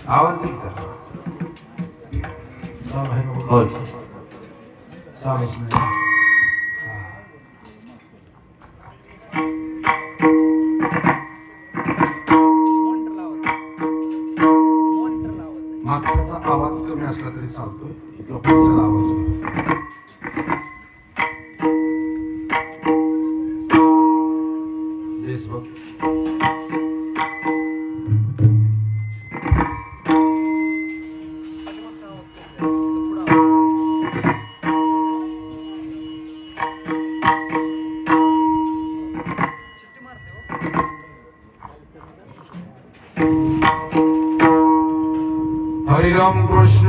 आवाज नाही का? चालू आहे का? होय चालूच नाही. मागचा आवाज कमी असला तरी चालतोय, इथला पुढचा आवाज बेस बघ. हरिराम कृष्ण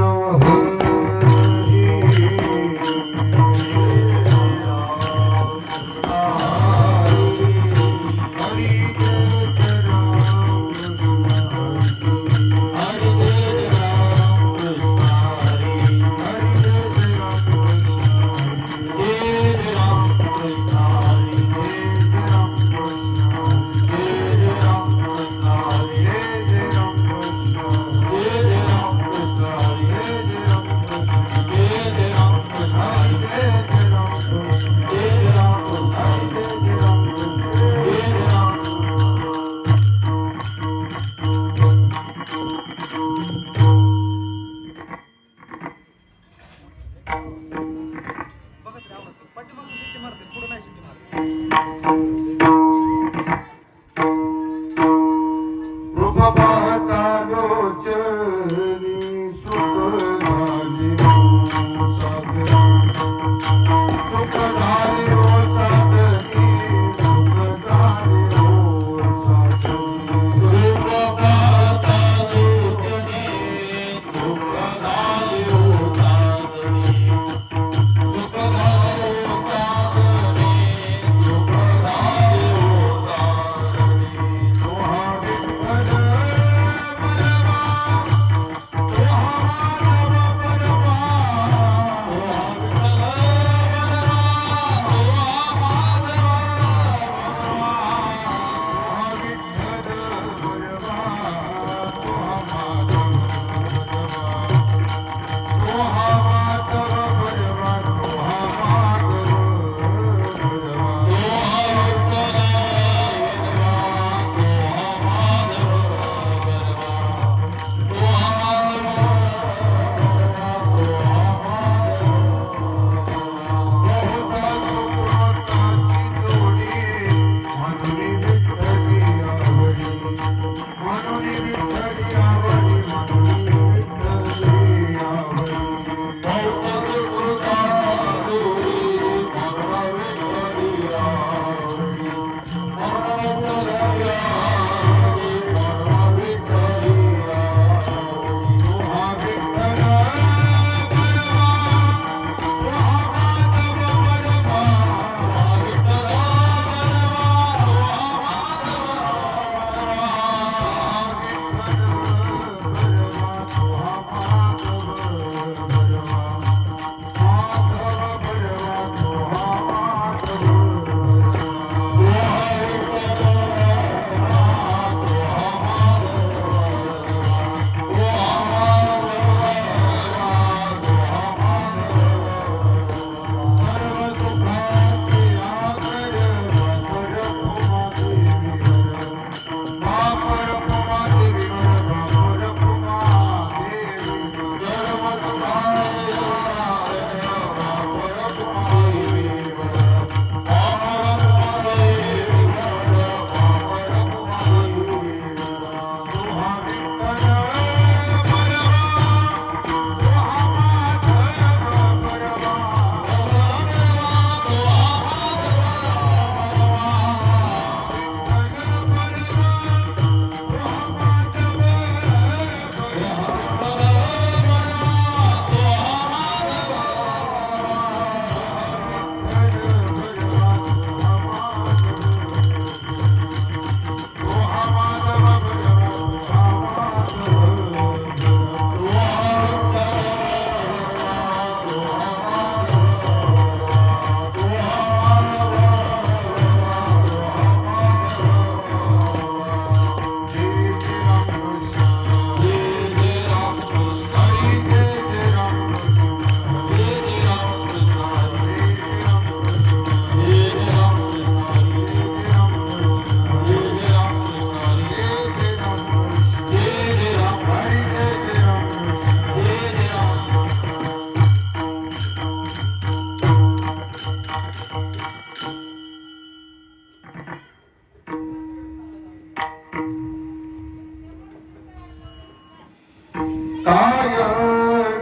काय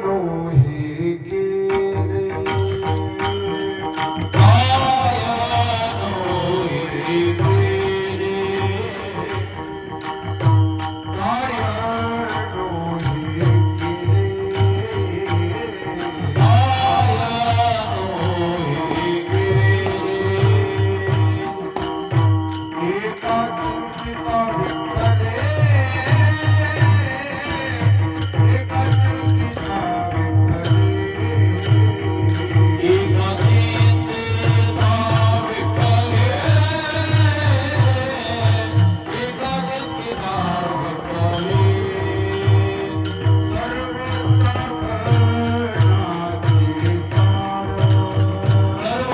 नोहे गेले काय नोहे गेले काय नोहे गेले काय नोहे गेले एका चिंतिता विठ्ठले एका चिंतिता विठ्ठले एका चिंतिता विठ्ठले एका चिंतिता विठ्ठले सर्व साधनाचे सार सर्व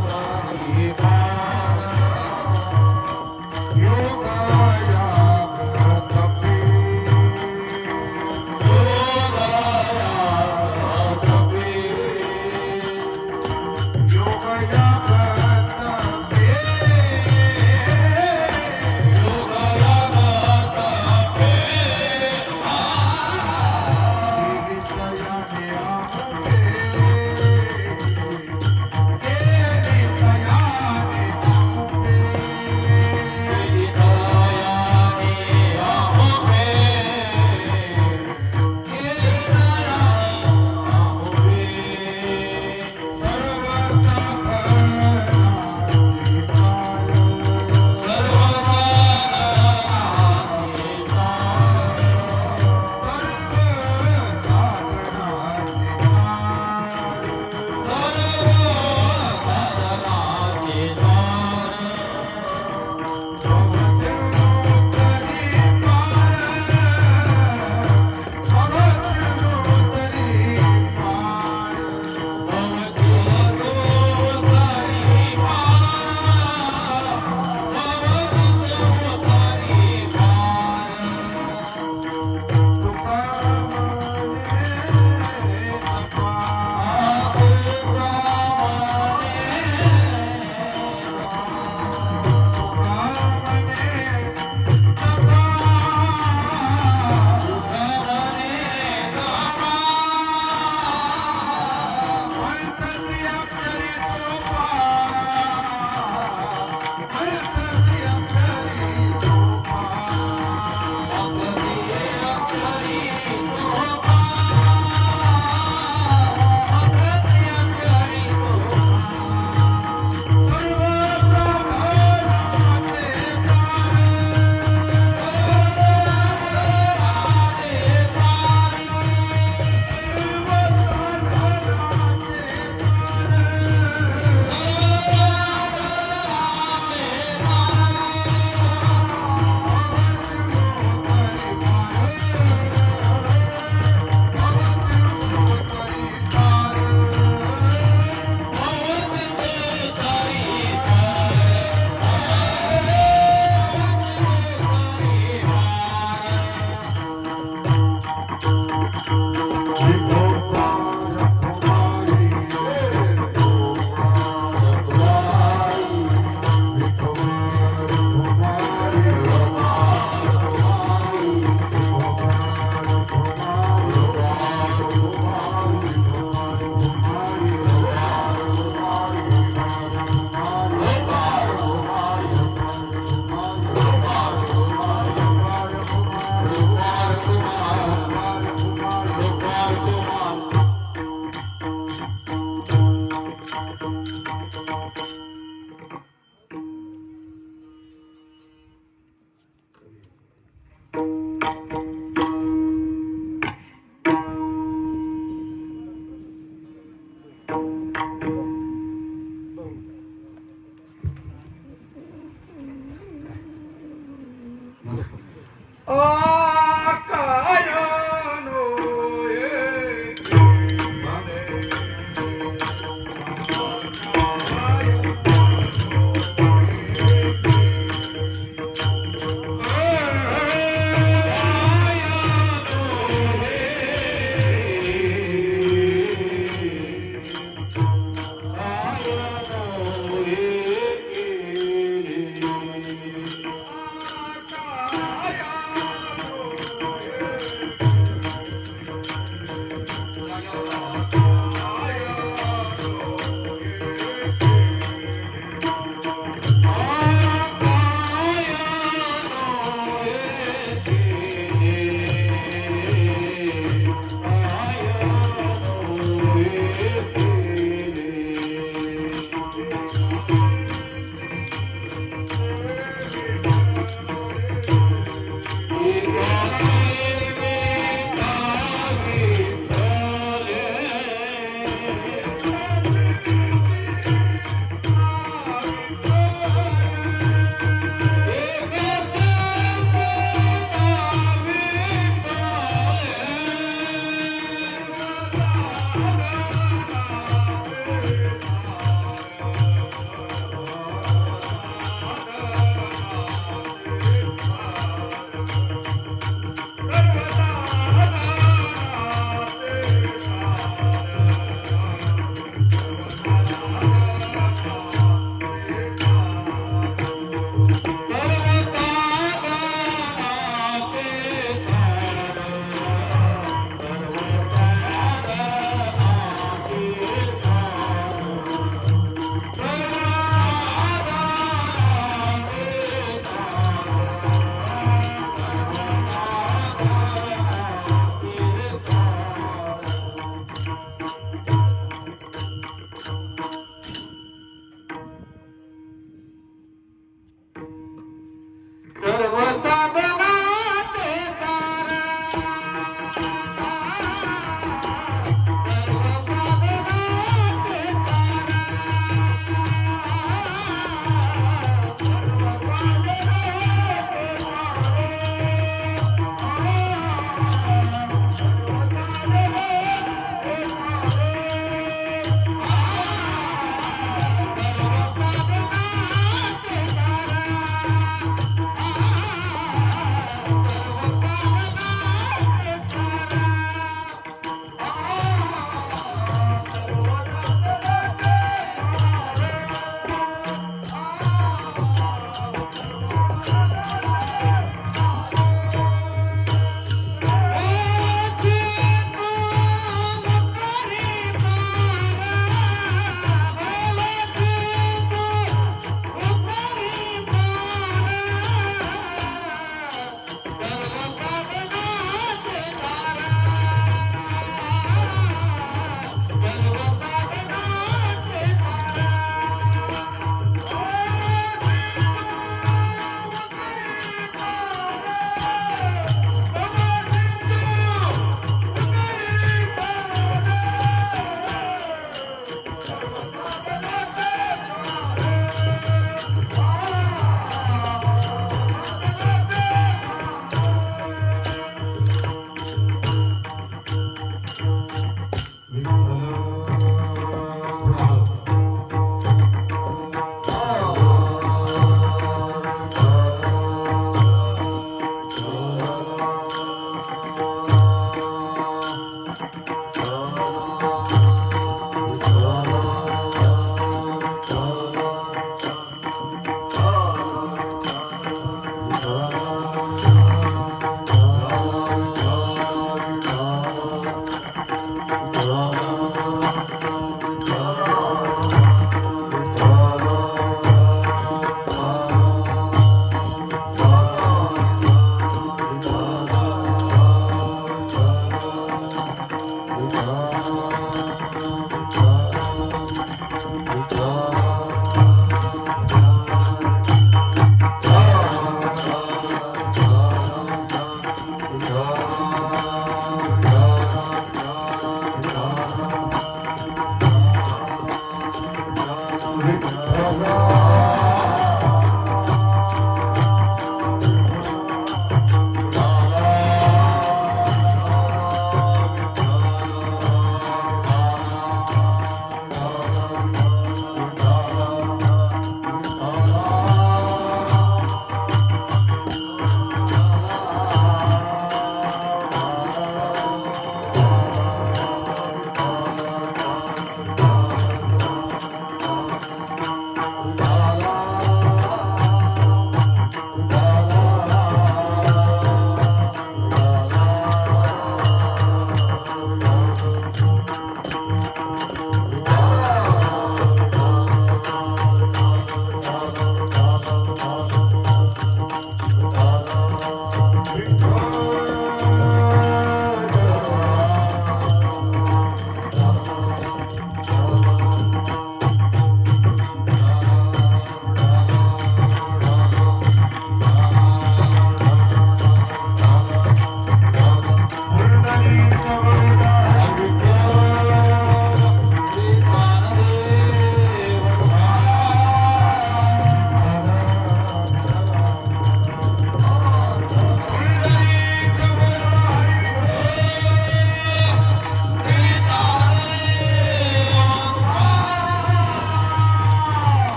साधनाचे आ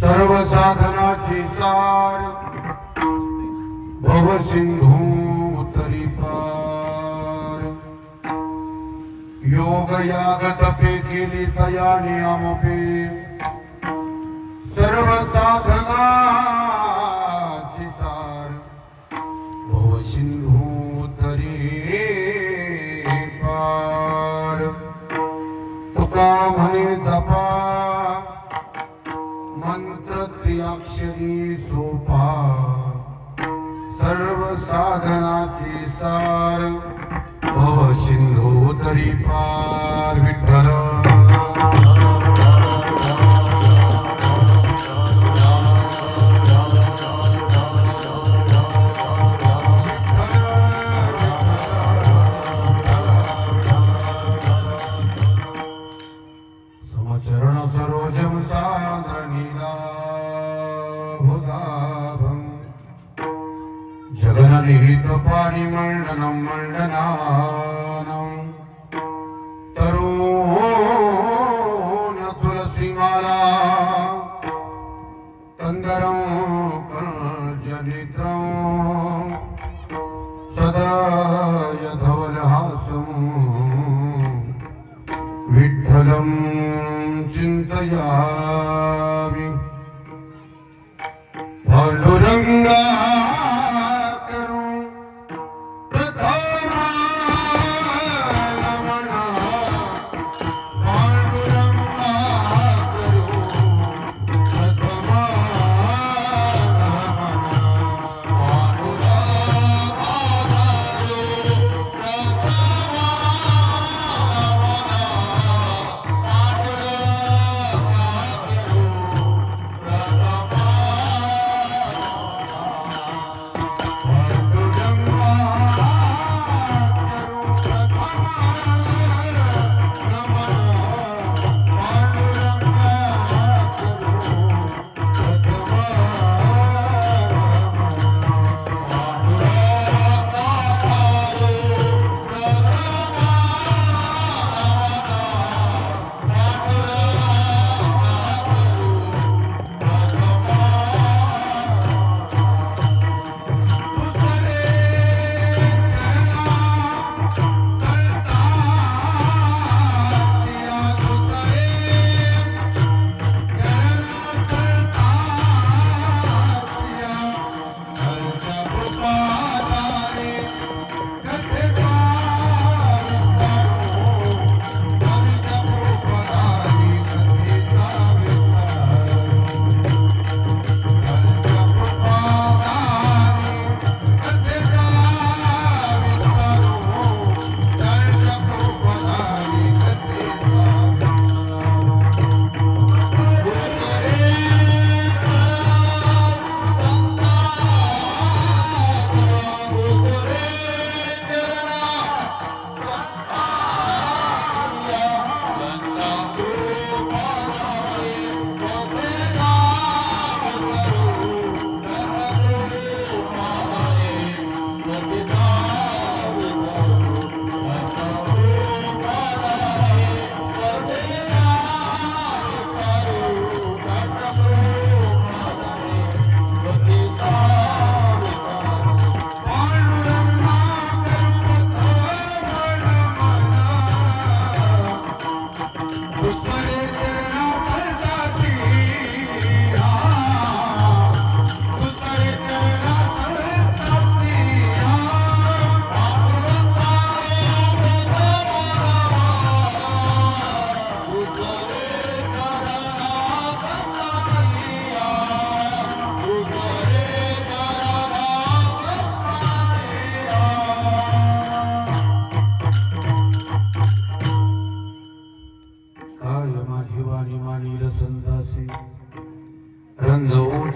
सर्व साधनाची सार भव सिंधू तरी पार योग याग तपे केली तया नियमपे सर्व साधनाची सार भव सिंधू तरी पार तुका म्हणे जपा मंत्र त्रिअक्षरी सोपा सर्व साधनाची सार भव सिंधू तरी पार विठ्ठल समचरण सरोजम सान्द्र नीलाभुजाभं जगन्निहित पाणिमण्डनं मण्डनानं तरुण तुलसीमाला कंदरं कर्जनित्रं सदय धवलहासं विठ्ठलं चिंतयामि पांडुरंगा करू प्रथमा नमना पांडुरंगा करू प्रथमा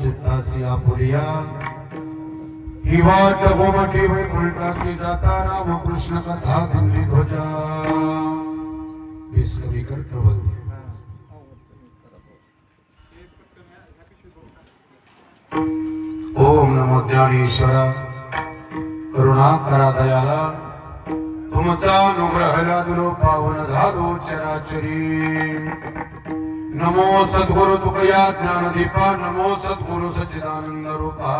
चित्तासी आपुलिया ही वाट गोमटी वैकुंठासी जाता रामकृष्ण कथा दिल्ली ध्वजा विस्कविकर प्रबल ओम नमो ज्ञानेश्वरा करुणाकरा दयाला तुमचा अनुग्रह लादलो पावन झालो चराचरी नमो सद्गुरु तुकया ज्ञानदीपा नमो सद्गुरु सच्चिदानंद रूपा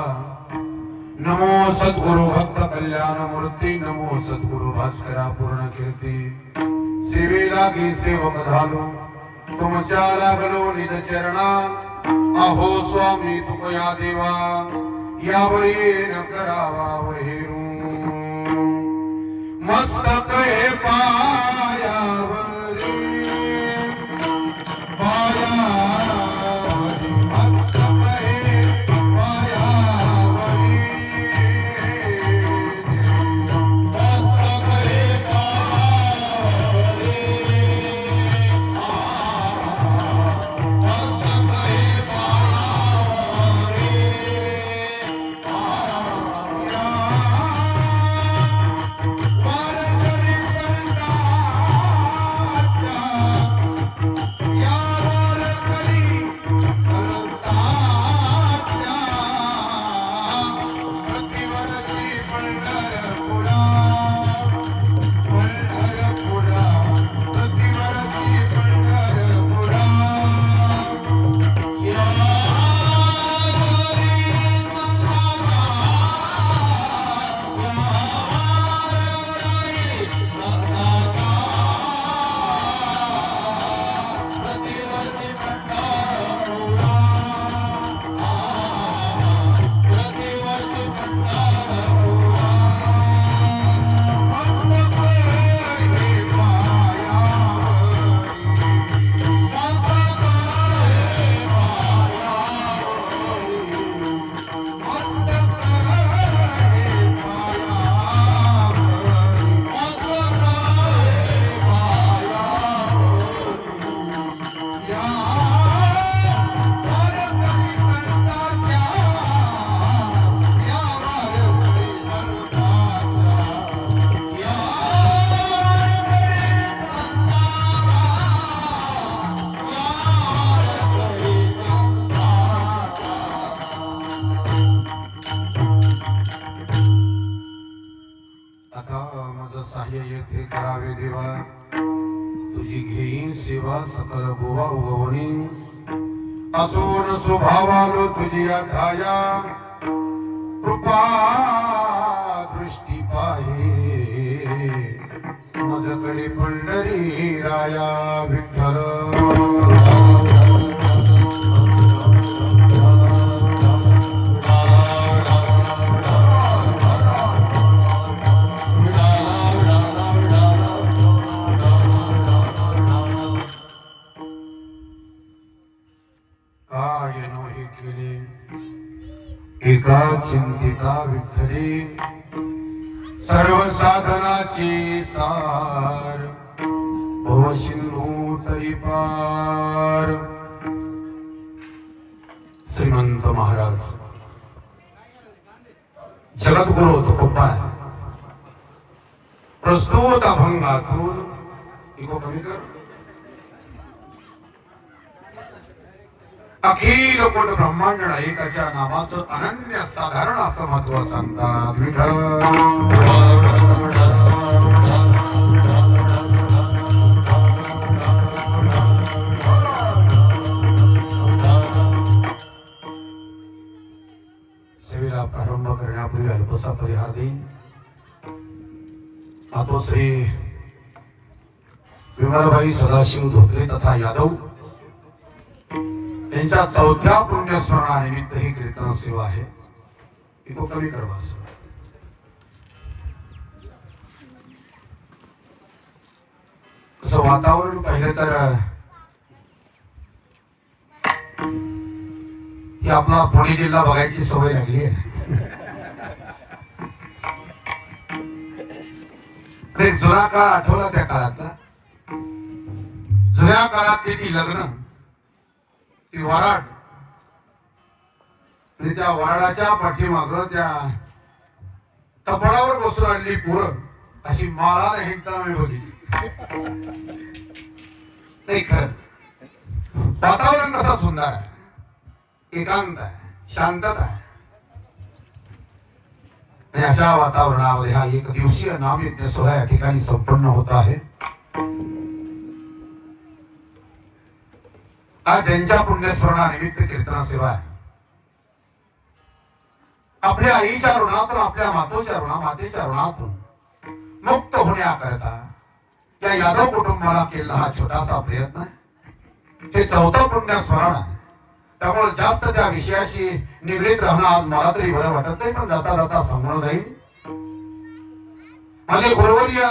नमो सद्गुरु भक्त कल्याण मूर्ती नमो सद्गुरु भास्करा पूर्ण कीर्ती सेवेला गे सेवक झालो तुमच्या लागलो निज चरणा अहो स्वामी तुकया देवा यावरी न करावा वहेरू मस्तक हे पायावरी पायावरी मस्तक हे पायावरी मस्तक हे पायावरी मस्तक हे पायावरी सहाय्य येथे करावे देवा तुझी घेईन सेवा सकल गोवा उगवणी असून स्वभावालो तुझी ठाया कृपा दृष्टी पाहे मजकडे पंढरी राया विठ्ठल एका चिंतिता विठ्ठली सर्व साधनाची सार भव सिंधू तरी पार श्रीमंत महाराज जगद्गुरु तुकोबा प्रस्तुत अभंगातून इको कमी कर अखिल कोट ब्रह्मांड नायकाच्या नामाचं अनन्य साधारण असं महत्व सांगतात विठ्ठल सेवेला प्रारंभ करण्यापूर्वी अल्पसा परिहार देईन मातोश्री विमलबाई सदाशिव धोत्रे तथा यादव त्यांच्या चौथ्या पुण्यस्मरणानिमित्त ही कीर्तन सेवा आहे तो कमी करवा तसं वातावरण पाहिलं तर ही आपला पुणे जिल्हा बघायची सवय लागली आहे जुना काळ आठवला त्या काळातला जुन्या काळातली ती लग्न ती वराड आणि त्या वराडाच्या पाठीमाग त्या टपाळावर बसून आणली पोरं अशी माळा हिंडताना मी बघितली नाही खरं वातावरण कसं सुंदर आहे एकांत आहे शांतता आहे आणि अशा वातावरणामध्ये हा एक दिवसीय नामयज्ञ सोहळा या ठिकाणी संपन्न होत आहे आज ज्यांच्या पुण्यस्मरणानिमित्त कीर्तना सेवा आहे, आपल्या आईच्या ऋणातून, आपल्या मातेच्या ऋणातून मुक्त होण्याकरता या यादव कुटुंबाला केलेला हा छोटासा प्रयत्न आहे. हे चौथं पुण्यस्मरण आहे. त्यामुळे जास्त त्या विषयाशी निगडीत राहणं आज मला तरी बरं वाटत नाही, पण जाता जाता समोर जाईल. माझे गुरुवर्य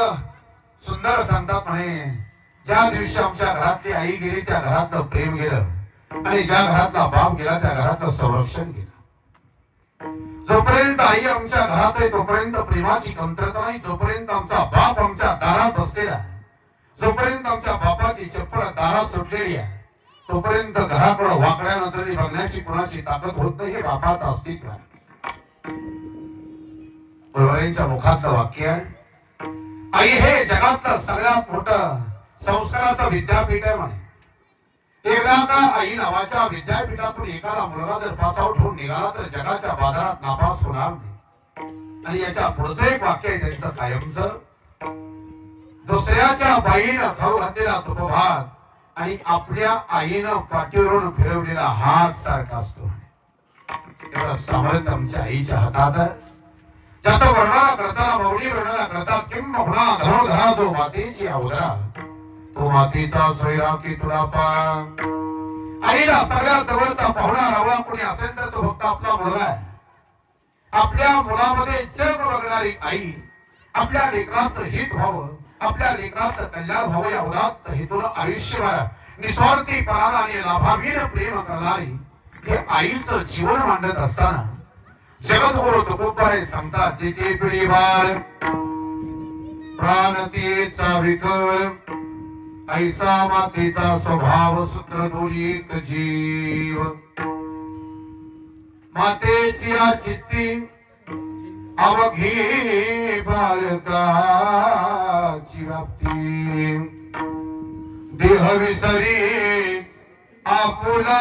सुंदर सांगतात म्हणे, ज्या दिवशी आमच्या घरातली आई गेली त्या घरातलं प्रेम गेलं आणि ज्या घरातला बाप गेला त्या घरातलं संरक्षण गेलं. जोपर्यंत आई आमच्या घरात आहे तोपर्यंत प्रेमाची कमतरता नाही. जोपर्यंत आमचा बाप आमच्या दारात बसलेला आहे, जोपर्यंत आमच्या बापाची चप्पल दारात सुटलेली आहे, तोपर्यंत घराकडे वाकड्या नजरेने बघण्याची कुणाची ताकद होत नाही. हे बापाचं अस्तित्व आहे. गुरुवारींच्या मुखातलं वाक्य आहे, आई हे जगातलं सगळ्यात मोठं संस्काराचं विद्यापीठ आहे म्हणे. एकदा का आई नावाच्या विद्यापीठातून एखादा मुलगा जर पासआउट होऊन निघाला तर जगाच्या बाजारात नापास होणार नाही. आणि याच्या पुढचं एक वाक्य आहे त्यांचं कायमचं, दुसऱ्याच्या बाईनं खाऊ घातलेला तुपभात आणि आपल्या आईनं पाठीवरून फिरवलेला हात सारखा असतो. एवढं सामर्थ्य आमच्या आईच्या हातात आहे. ज्याचं वर्णना करताना माऊली वर्णना करतात, किंबहुना धनुर्धरा जो मातेची अवधरा, तो मातीचा सोयरा की तुला पा. आईला सगळ्यात जवळचा पाहुणा रावळा कोणी असेल तर तो फक्त आपला मुलगा आहे. आपल्या मुलामध्ये जग बघणारी आई, आपल्या लेकराचं हित व्हावं, आपल्या लेकराचं कल्याण व्हावं या उदात्त हेतून आयुष्यभर निस्वार्थीपणानं आणि लाभावीर प्रेम करणारी ते आईचं जीवन मांडत असताना जगद्गुरु तुकोबाराय सांगतात, जिचे पिढी बाळ प्राणतेचा विकर, ऐसा मातेचा स्वभाव सूत्र दोरी एक जीव. मातेची चित्ती अवघी बालकाची व्याप्ती, देह विसरी आपुला,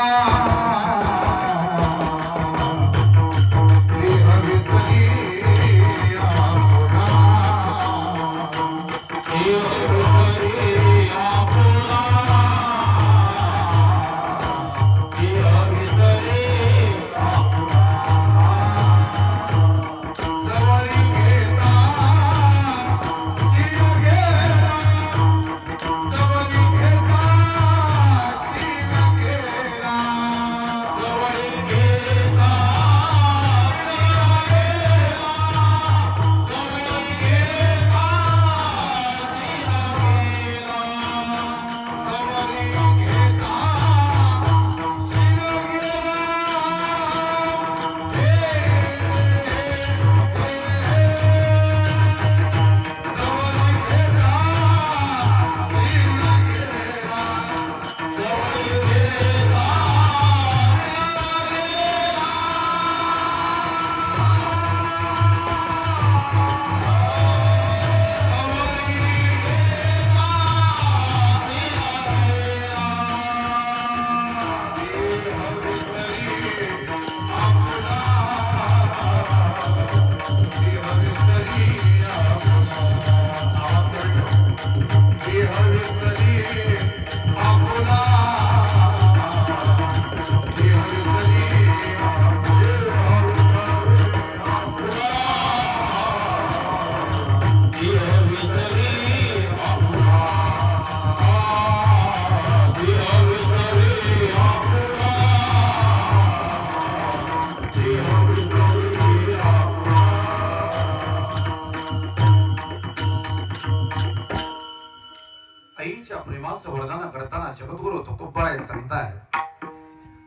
जगद्गुरु तुकोबाराय सांगतायत,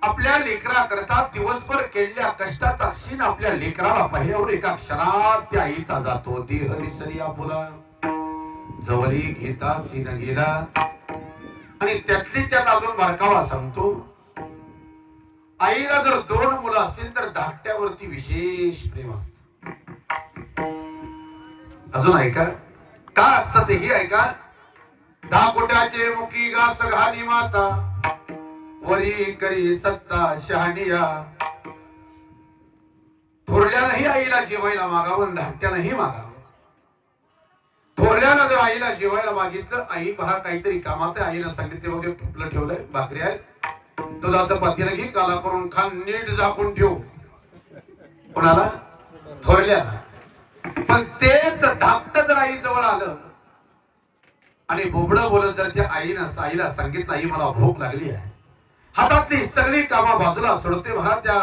आपल्या लेकरा करता दिवसभर केलेल्या कष्टाचा क्षीण आपल्या लेकराला पाहिल्यावर एका क्षणात त्या आईचा जातो. देह विसरी आपुला, जवळी घेता सीन गेला. आणि त्यातली त्यात अजून बारकावा सांगतो, आईला जर 2 मुलं असतील तर धाकट्यावरती विशेष प्रेम असत. अजून ऐका का असतं ते, ही ऐका. 10 कोट्याचे मुखी घास घाली माता, वरी करी सत्ता शहानिया. थोरल्यानंही आईला जेवायला मागावं, धाकट्यानंही मागावं. थोरल्यानं जर आईला जेवायला मागितलं, आई घरात काहीतरी कामात आहे, आईला सांगितले बघ ठोपलं ठेवलंय, भाकरी आहे, दुधाचं पातेलं घे, काला करून खा, नीट झाकून ठेव. कोणाला? थोरल्याला. पण तेच धाकट जर आई जवळ आलं आणि बोबडं बोलत जर त्या आईला सांगितलं, आई मला भूक लागली आहे, हातातली सगळी कामा बाजूला सोडते, म्हणा त्या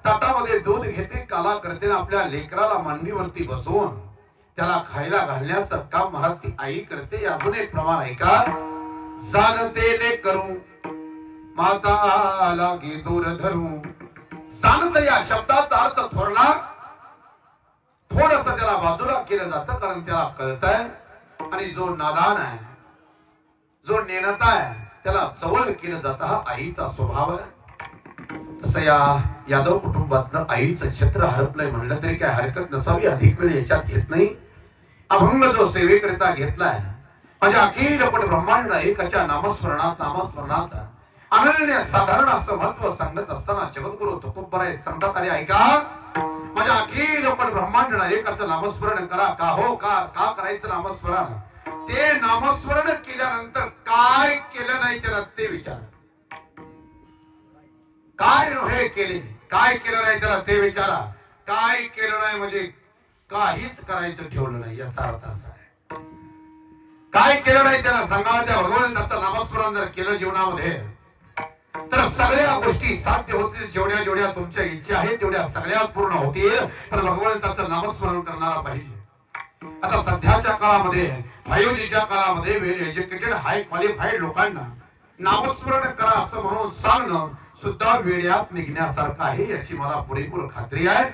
ताटामध्ये दूध घेते, काला करते, आपल्या लेकराला मांडीवरती बसवून त्याला खायला घालण्याचं काम महाराज ती आई करते. अजून एक प्रमाण आहे का? जाणते लेकरू माता लागी दूर धरू. जाणत या शब्दाचा अर्थ थोरला थोडस त्याला बाजूला केलं जातं, कारण त्याला कळतंय. आणि जो नादान आहे, जो नेनता आहे, त्याला जवळ केलं जातं. हा आईचा स्वभाव आहे. तसं या यादव कुटुंबातलं आईचं छत्र हरपलंय म्हणलं तरी काय हरकत नसावी. अधिक वेळ याच्यात घेत नाही. अभंग जो सेवेकरिता घेतलाय, माझ्या अखिल पट ब्रह्मांड एकाच्या नामस्मरणाचा अनन्य साधारण असं महत्व सांगत असताना जगद्गुरु तुकोबराय सांगतात, अरे ऐका, माझ्या अखिल पट ब्रह्मांड एकाचं नामस्मरण करा. का हो? का करायचं नामस्मरण? ते नामस्मरण केल्यानंतर काय केलं नाही त्याला ते विचार. काय हे केले, काय केलं नाही त्याला ते विचारा. काय केलं नाही म्हणजे काहीच करायचं ठेवलं नाही याचा अर्थ असा आहे. काय केलं नाही त्याला सांगायला. त्या भगवंताचं नामस्मरण जर केलं जीवनामध्ये तर सगळ्या गोष्टी साध्य होतील. जेवढ्या तुमच्या इच्छा आहेत तेवढ्या सगळ्या पूर्ण होतील. पण भगवंताचं नामस्मरण करणारा पाहिजे. आता सध्याच्या काळामध्ये 5Gच्या काळामध्ये वेल एज्युकेटेड हाय क्वालिफाईड लोकांना नामस्मरण करा असं म्हणून सांगणं सुद्धा वेड्यात निघण्यासारखं आहे, याची मला पुरेपूर खात्री आहे.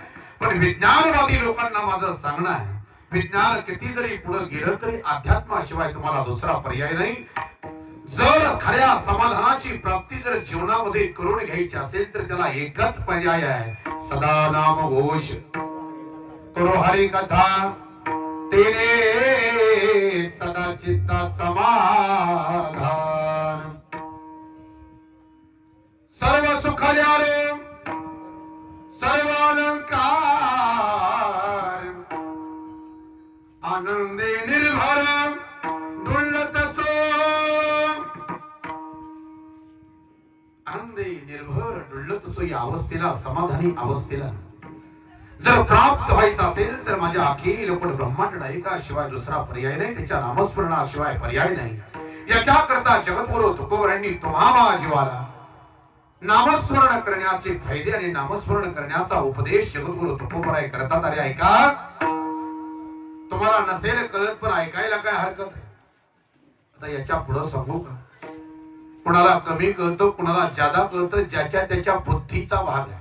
पण विज्ञानवादी लोकांना माझं सांगणं आहे, विज्ञान किती जरी पुढे गेलं तरी अध्यात्माशिवाय तुम्हाला दुसरा पर्याय नाही. जर खऱ्या समाधानाची प्राप्ती जर जीवनामध्ये करून घ्यायची असेल तर त्याला एकच पर्याय आहे, सदा नाम घोष करो हरी कथा, तेने सदा चित्ता समाधान. सर्व सुखाल्यारे सर्व अलंकार आनंदे निर्भर डुलत सो. आनंदे निर्भर डुलत सो या अवस्थेला, समाधानी अवस्थेला जर प्राप्त व्हायचं असेल तर माझ्या अखिल पट ब्रह्मांड एकाशिवाय दुसरा पर्याय नाही, त्याच्या नामस्मरणाशिवाय पर्याय नाही. याच्या करता जगद्गुरु तुकोबरायांनी तुम्हा जीवाला नामस्मरण करण्याचे फायदे आणि नामस्मरण करण्याचा उपदेश जगद्गुरु तुकोबराय करतात. अरे ऐका, तुम्हाला नसेल कळत पण ऐकायला काय हरकत आहे. आता याच्या पुढे सांगू का? कुणाला कमी कळतं, कुणाला जादा कळतं, ज्याच्या त्याच्या बुद्धीचा भाग आहे.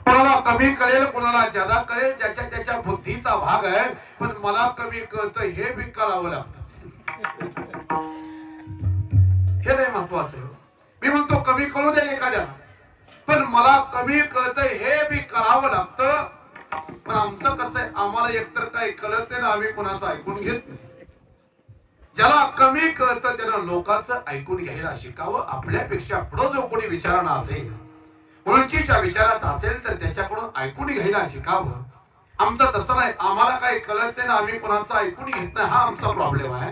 कुणाला कमी कळेल, कुणाला जादा कळेल, ज्याच्या त्याच्या बुद्धीचा भाग आहे. पण मला कमी कळतं हे बी कळावं लागतं. हे नाही महत्वाचं. मी म्हणतो कमी कळू द्या एखाद्याला, पण मला कमी कळतंय हे बी करावं लागतं. पण आमचं कसं आहे, आम्हाला एकतर काही कळत नाही ना, आम्ही कुणाचं ऐकून घेत नाही. ज्याला कमी कळतं त्यानं लोकांचं ऐकून घ्यायला शिकावं. आपल्यापेक्षा पुढे जो कोणी विचारणा असेल, उंचीच्या विचाराचा असेल तर त्याच्याकडून ऐकून घ्यायला शिकावं. आमचं तसं नाही, आम्हाला काही कळत नाही ना, आम्ही कुणाचं ऐकून घेत नाही, हा आमचा प्रॉब्लेम आहे.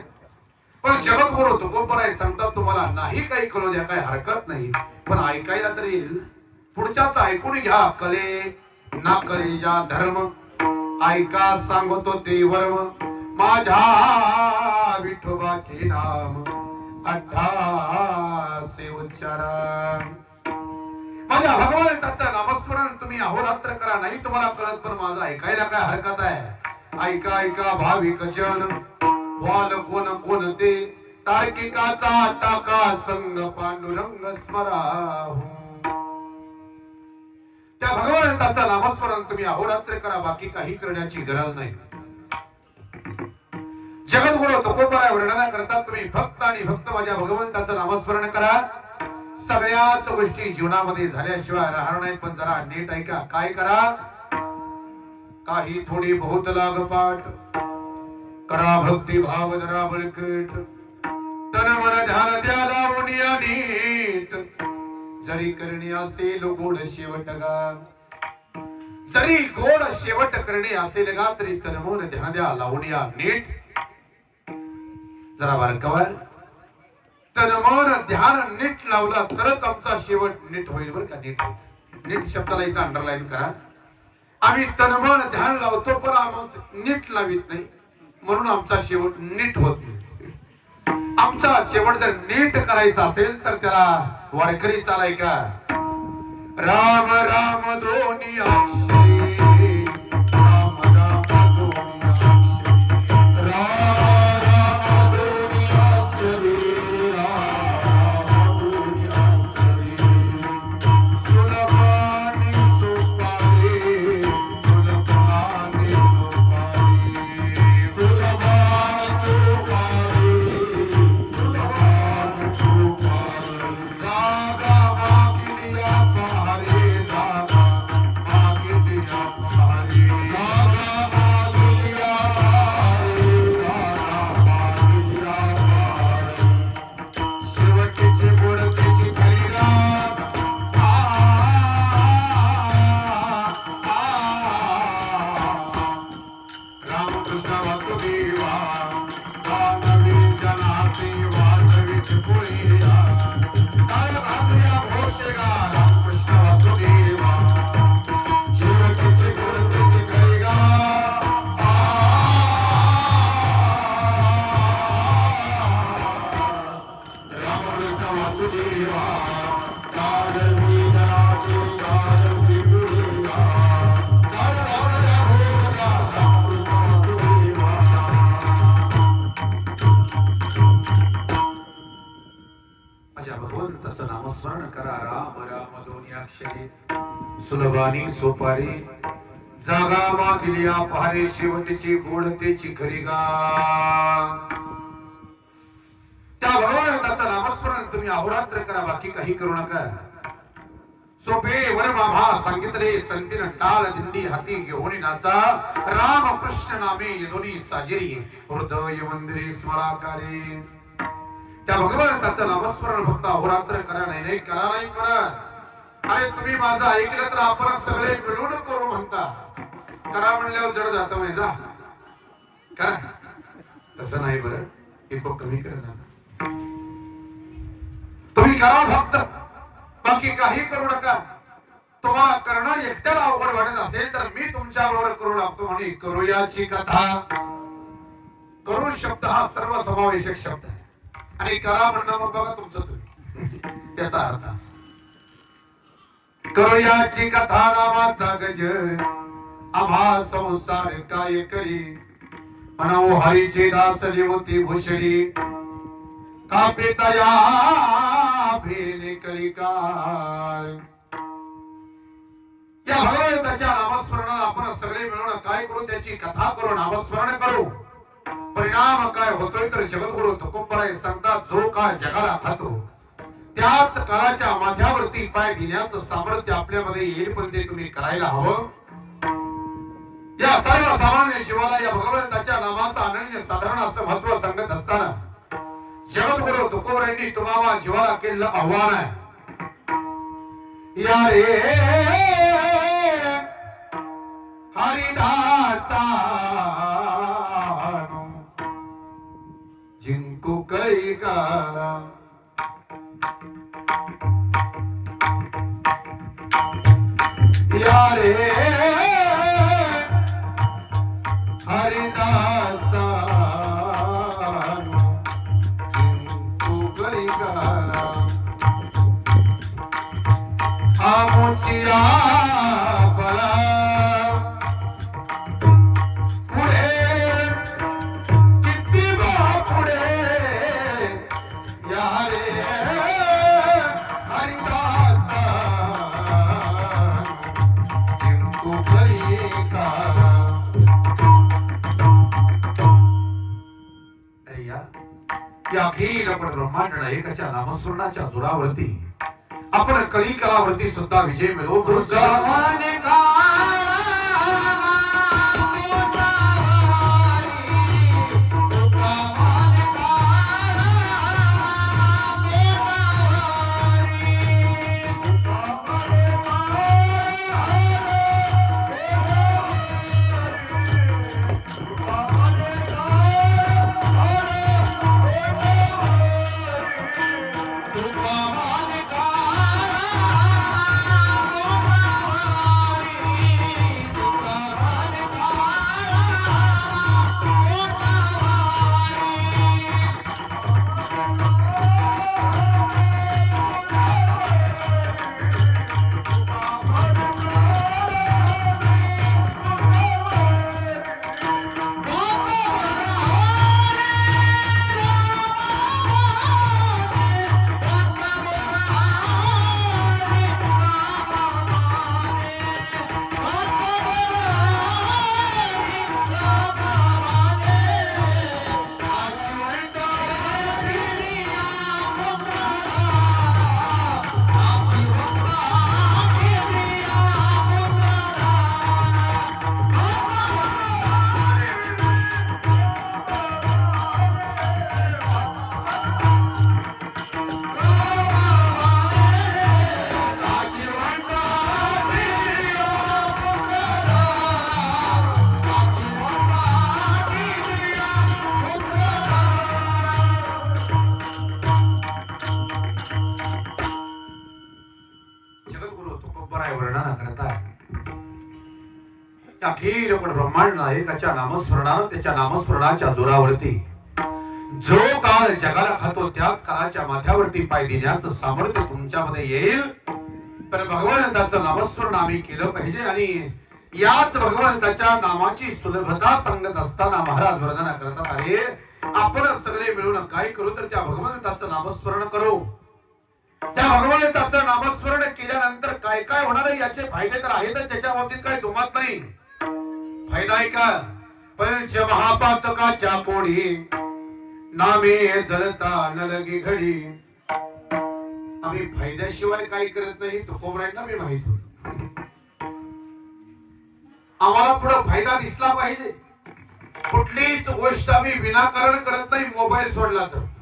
पण जगद्गुरु तुकोबराय सांगतात, तुम्हाला नाही काही कळू द्या, काही हरकत नाही, पण ऐकायला तरी पुढच्याच ऐकून घ्या. कले ना कले या धर्म, ऐका सांगतो ते वर्म, माझ्या विठोबाचे नाम 18 उच्चारा. माझ्या भगवंताचं नामस्मरण तुम्ही अहोरात्र करा. नाही तुम्हाला कळत पण माझं ऐकायला काय हरकत आहे. ऐका ऐका भाविक जन, वाल कोण कोणते, तार्किकाचा टाका संग पांडुरंग स्मराहू. त्या भगवंताचं नामस्मरण तुम्ही अहोरात्र करा, बाकी काही करण्याची गरज नाही. जगद्गुरु तुकोबराय वर्णना करतात, तुम्ही भक्त आणि भक्त माझ्या भगवंताचं नामस्मरण करा. सगळ्याच गोष्टी जीवनामध्ये झाल्याशिवाय राहणार नाहीत. पण जरा नीट ऐका, काय करा, काही थोडी बहुत लागपाठ करा, भक्ती भाव जरा बळकट, तन मन ध्यान द्या लावून या नीट. जरी करणे असेल गोड शेवट गा, जरी गोड शेवट करणे असेल गा, तरी तन मन ध्यान द्या लावून या नीट. जरा बारकावर तन मन ध्यान नीट लावलं तरच आमचा शेवट नीट होईल बरं का. नीट नीट शब्दाला इथं अंडरलाईन करा. आम्ही तन मन ध्यान लावतो पण आम्हाला नीट लावित नाही म्हणून आमचा शेवट नीट होत नाही. आमचा शेवट जर नीट करायचा असेल तर त्याला वारकरी चालाय का. राम राम दोन्ही अक्षरी राम राम दोन्ही अक्षरी राम राम दोन्ही अक्षरी राम दोन्ही अक्षरी सुलभानी सोपारी सुलभानी सोपारी सुलभान सोपारी सुलभान सोपारी जागा मागिलिया पहारे जागा मागिलिया पहारे जागा मागिलिया पहारे जागा मागिलिया पहारे शेवटची गोडतेची खरीदा रामकृष्ण वासुदेवा दानवी जनाती वाजवीच पुळीया काय भाजल्या घोषेगा रामकृष्ण वासुदेवा शेवटची गोडतेची खरीदा रामकृष्ण वासुदेवा दानवी जनाती वाजवीच पुळीया काय भाजल्या घोषेगा रामकृष्ण वासुदेवा. माझ्या भगवंताचं नामस्मरण करा. राम राम दोन्ही अक्षरे सुलभानी सोपारी जागा मागिलिया पहारे शेवटची गोडतेची खरी गा. त्या भगवंताचं नामस्मरण तुम्ही अहोरात्र करा. बाकी काही करू नका. सोपे वर बाबा सांगितले संतीन टाळ दिंडी हाती घेऊन नाचा. राम कृष्ण नामे दोन्ही साजिरी हृदय मंदिरे स्मराकारे. त्या भगवंताचं नामस्मरण फक्त अहोरात्र करा. नाही करा नाही करा. अरे तुम्ही माझं ऐकलं तर आपण सगळे मिळून करू म्हणता. करा म्हणल्यावर जड जातं म्हणजे जा करा. तसं नाही बरं. एक कमी करा. तुम्ही करा फक्त. बाकी काही करू नका. तुम्हाला करणं एकट्याला अवघड वाटत असेल तर मी तुमच्या बरोबर करू लागतो. म्हणे करूयाची कथा. करू शब्द हा सर्व समावेशक शब्द आहे आणि करा म्हणणं मग बघा तुमचं तुम्ही. त्याचा अर्थ असा करूयाची कथा नावाचा गज आम्हा संसार काय करी. म्हणू हरीचे दास होती भूषणी कापे तया भेने कलिकाल. या भगवंताच्या नामस्मरणाला आपण सगळे मिळून काय करू. त्याची कथा करू नामस्मरण करू. परिणाम काय होतोय तर जगद्गुरु तुकोबराय सांगतात जो का जगाला खातो त्याच काळाच्या माथ्यावरती पाय घेण्याचं सामर्थ्य आपल्यामध्ये येईल. पण ते तुम्ही करायला हवं. या सर्व सामान्य जीवाला या भगवंताच्या नामाचं अनन्य साधारण असं महत्व सांगत असताना जगद्गुरु तुकोबरायांनी तुम्हाला जीवाला केलेलं आव्हान आहे. या रे हरिदासा जिंकू कई का. या रे हरिदासा जिंकू कई का. आमुचिया बला अखिल ब्रह्मांड नायकाच्या नामस्मरणाच्या जोरावरती आपण कळी कलावरती सुद्धा विजय मिळवू. तुकोबराय वर्णन करतात. अखिल ब्रह्मांड नायकाच्या नामस्मरणानं त्याच्या नामस्मरणाच्या जोरावरती जो काळ जगाला खातो त्याच काळाच्या माथ्यावरती पाय देण्याचं सामर्थ्य तुमच्यामध्ये येईल. पण भगवंताचं नामस्मरण आम्ही केलं पाहिजे आणि याच भगवंताच्या नामाची सुलभता सांगत असताना महाराज वर्णना करतात, अरे आपण सगळे मिळून काय करू तर त्या भगवंताचं नामस्मरण करू. त्या भगवंताचं नामस्मरण केल्यानंतर काय काय होणार याचे फायदे तर आहेतच, त्याच्या बाबतीत काही दुमत नाही. फायदा आहे का? पंच महापातकाच्या कोडी नामे जलता न लगी घडी. आम्ही फायद्याशिवाय काही करत नाही, तुकोबरायांना मी माहित होत. आम्हाला पुढे फायदा दिसला पाहिजे. कुठलीच गोष्ट आम्ही विनाकारण करत नाही. मोबाईल सोडला तर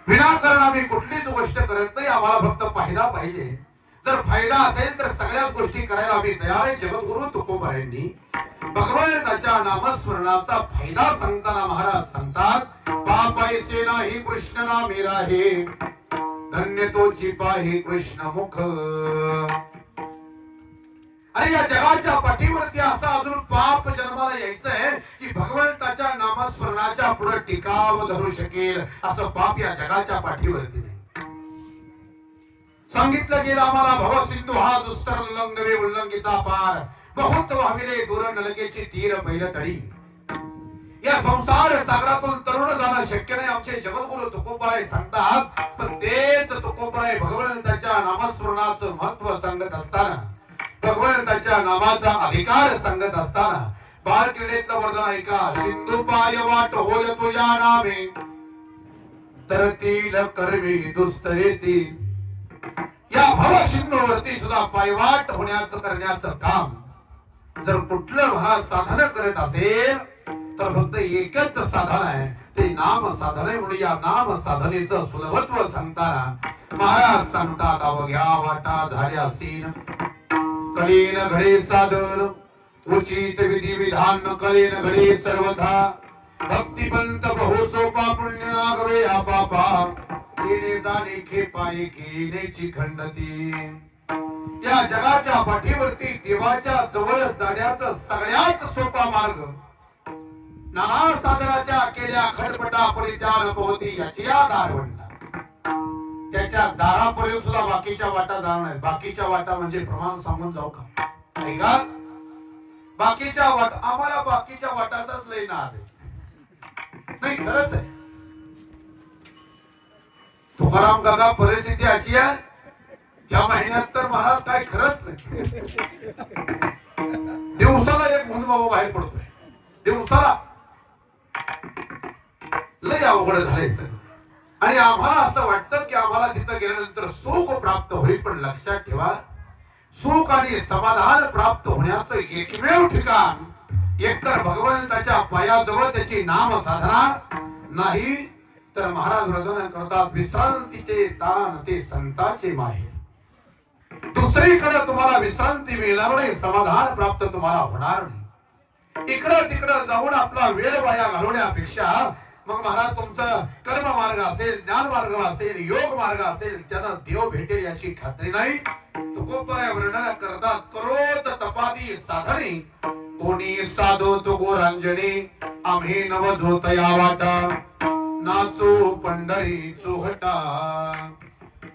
विनाकारण आम्ही कुठलीच गोष्ट करत नाही. आम्हाला फक्त फायदा पाहिजे. जर फायदा असेल तर सगळ्याच गोष्टी करायला आम्ही तयार आहे. जगद्गुरु तुकोबरायांनी भगवंताच्या नामस्मरणाचा फायदा सांगताना महाराज सांगतात, पाप ऐसे नाही कृष्ण नामे राहे, धन्य तोची पाहे कृष्ण मुख. अरे या जगाच्या पाठीवरती असा अजून पाप जन्माला यायचं आहे की भगवंताच्या नामस्मरणाच्या पुढे टिकाव धरू शकेल असं पाप या जगाच्या पाठीवरती नाही. सांगितलं गेलं आम्हाला, भव सिंधू हा दुस्तर उल्लंघवे उल्लंघिता पार, बहुत वाहिले दूर नलकेची तीर पहिलं तडी. या संसार सागरातून तरुण जाणं शक्य नाही. आमचे जगद्गुरु तुकोबराय सांगतात. पण तेच तुकोबराय भगवंताच्या नामस्मरणाचं महत्व सांगत असताना, भगवंताच्या नामाचा अधिकार सांगत असताना बाल क्रीडेतलं वर्णन ऐका. सिंधू पाय वाट होय तुझ्या नामे, तरतील कर्मी दुस्तरेती. या भव सिंधूवरती सुद्धा पायवाट होण्याचं करण्याचं काम जर कुठलं महाराज साधन करत असेल तर फक्त एकच साधन आहे, ते नाम साधन आहे. म्हणून या नाम साधनेचं सुलभत्व सांगताना महाराज सांगतात, अवघ्या वाटा झाल्या सीन, कळेन घडे साधन, उचित विधी विधान कळेन घडे सर्वथा, भक्तिपंत बहु सोपा पुण्य नागवे आपापा, येणे जाणे खेपाये केनेची खंडती. या जगाच्या पाठीवरती देवाच्या जवळ जाण्याचा सगळ्यात सोपा मार्ग, नाना साधनाच्या केल्या खटपटा परित्याग होती याची आधार म्हणतात. त्याच्या दारापर्यंत सुद्धा बाकीच्या वाटा जाणार नाही. बाकीच्या वाटा म्हणजे प्रमाण सांगून जाऊ का? ऐका, बाकीच्या वाट आम्हाला बाकीच्या वाटाचाच लय नाद आहे. नाही, खरंच आहे. तुकाराम काका परिस्थिती अशी आहे, या महिन्यात तर महाराज काय खरंच नाही. दिवसाला एक म्हणून बाबा बाहेर पडतोय. दिवसाला लय अवघड झालंय सगळं. आणि आम्हाला असं वाटतं की आम्हाला तिथं गेल्यानंतर सुख प्राप्त होईल. पण लक्षात ठेवा, सुख आणि समाधान प्राप्त होण्याचं एकमेव ठिकाण एकतर भगवंताच्या पायाजवळ त्याची नाम साधना, नाही तर महाराज वर्णन करतात, विश्रांतीचे ताण ते संताचे माहे. दुसरीकडे तुम्हाला विश्रांती मिळणार नाही, समाधान प्राप्त तुम्हाला होणार नाही. इकडं तिकडं जाऊन आपला वेळ वाया घालवण्यापेक्षा मग महाराज तुमचं कर्म मार्ग असेल, ज्ञान मार्ग असेल, योग मार्ग असेल, त्यानं देव भेटेल याची खात्री नाही. तुकोबराय वर्णन करतात, करोत तपादी साधने, कोणी साधो तो गोरांजने, आम्ही नव झोतया वाटा, नाचो पंढरी चोहटा.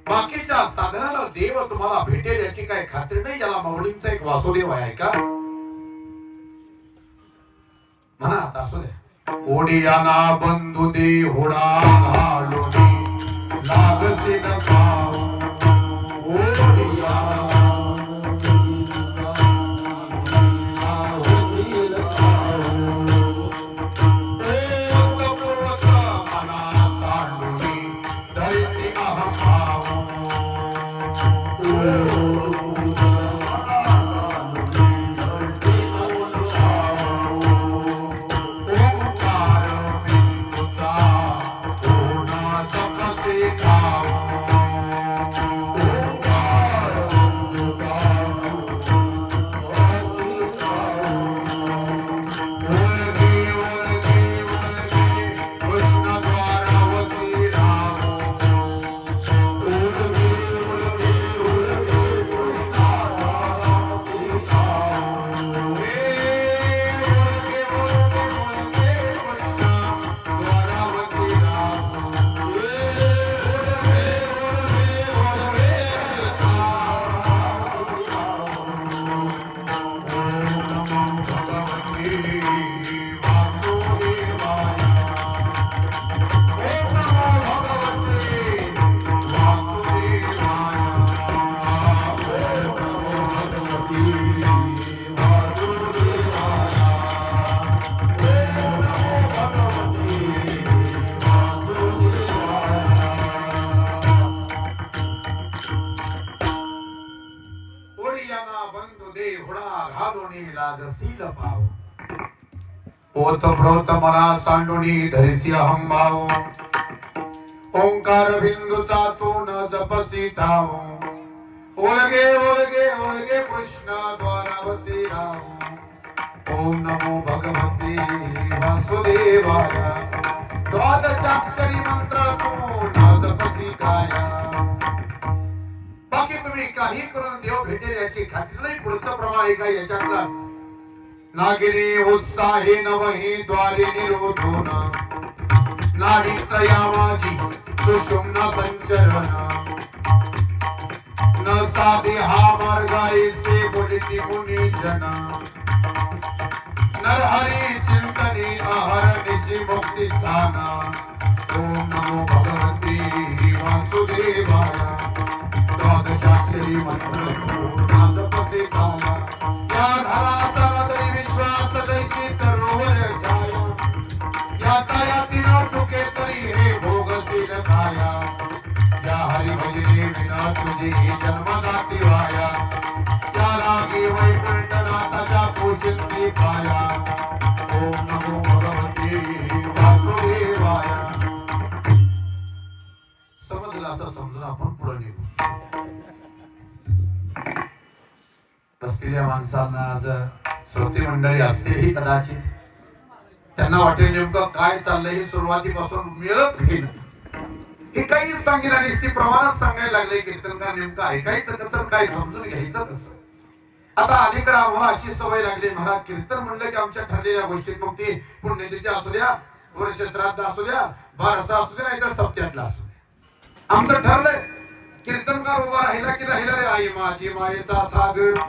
बाकीच्या साधनाला देव तुम्हाला भेटेल याची काय खात्री नाही. याला माऊलींचा एक वासुदेव आहे का म्हणा, आता असू द्या. ओडियाना बंधू दे होडा घालून लागसे न पाव, ओडियाना पाहुणी लाजशील पाव ओत ब्रोत मला सांडुनी धरिसी अहंभाव ओंकार बिंदूचा तू न जपसी ठाव ओळगे ओळगे ओळगे कृष्ण द्वारावती राव ओम नमो भगवते वासुदेवाय द्वादशाक्षरी मंत्र तू न जपसी काया बाकी तुम्ही काही करून देव भेटेल याची खात्री नाही पुढचा प्रवाह आहे का याच्यातलाच नागिनी उत्साहे नवही द्वारे निरोधोन नावित्रया माझी सुषुम्ना संचरण न साधे हा मार्गाई से बोलती मुनी जना नरहरी चिंतनी अहर निशी मुक्ती स्थाना ओम नमो भगवते वासुदेवाय द्वादशाक्षरी मंत्र नाजपसे काया या धरातला तरी विश्वास दैशी तरोवर छाया याता यातीना चुके तरी हे भोगशील खाया या हरि भजने विना तुझी जन्मदाती वाया या लागी वैकुंठनाथाच्या पूजिती पाया ओम नमो भगवते वासुदेवाय समजलं असं समजून आपण पुढे निघू बसलेल्या माणसांना आज श्रोते मंडळी असतीलही कदाचित त्यांना वाटेल नेमकं काय चाललंय हे सुरुवातीपासून मिळच घेणं हे काही सांगेल आणि ती प्रमाणात सांगायला लागले कीर्तनकार नेमकं ऐकायचं कसं काय समजून घ्यायचं कसं आता अलीकडे आम्हाला अशी सवय लागली महाराज कीर्तन म्हणलं की आमच्या ठरलेल्या गोष्टीत मग ती पुण्यतिथी असू द्या वर्ष श्राद्ध असू द्या बारसा असू द्या नाहीतर सप्त्यातला असू द्या आमचं ठरलंय कीर्तनकार उभा राहिला की राहिला रे आई माझी मायेचा सागर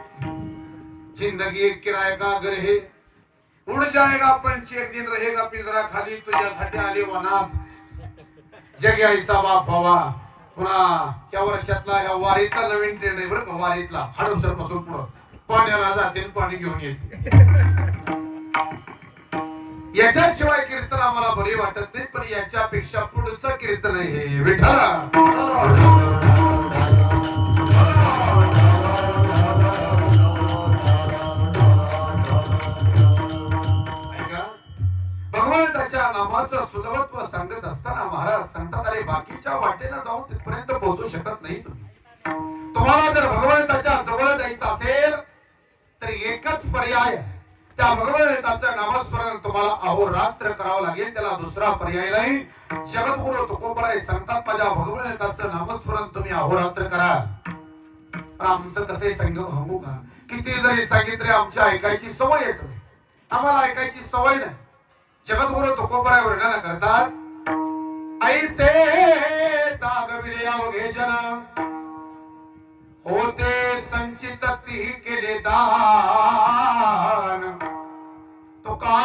जिंदगी एक किराए का घर है उड़ जाएगा पंच एक दिन रहेगा पिंजरा खाली तुझ्यासाठी आले वनात जग ऐसा बाप भावा पुन्हा या वर्षातला ह्या वारीतला नवीन ट्रेंड आहे बरं का वारीतला हडपसर पासून पुढं पाण्याला जाते पाणी घेऊन येते याच्याशिवाय कीर्तन आम्हाला बरे वाटत नाही पण याच्यापेक्षा पुढचं कीर्तन आहे हे विठ्ठला भगवंताच्या नामाचं सुलभत्व सांगत असताना महाराज सांगतात अरे बाकीच्या वाटेला जाऊन तिथपर्यंत पोहोचू शकत नाही तुम्ही तुम्हाला जर भगवंताच्या जवळ जायचं असेल तर एकच पर्याय त्या भगवंताचं नामस्मरण तुम्हाला अहोरात्र करावं लागेल त्याला दुसरा पर्याय नाही जगद्गुरु तुकोबराय सांगतात माझ्या भगवंताचं नामस्मरण तुम्ही अहोरात्र करा पण आमचं कसं संग भांगू का किती जरी सांगितले आमच्या ऐकायची सवयच नाही आम्हाला ऐकायची सवय नाही जगद्गुरु तुकोबराय वर्णन करतात ऐसे जागविले अवघे जन होते संचित ती केले दान तुका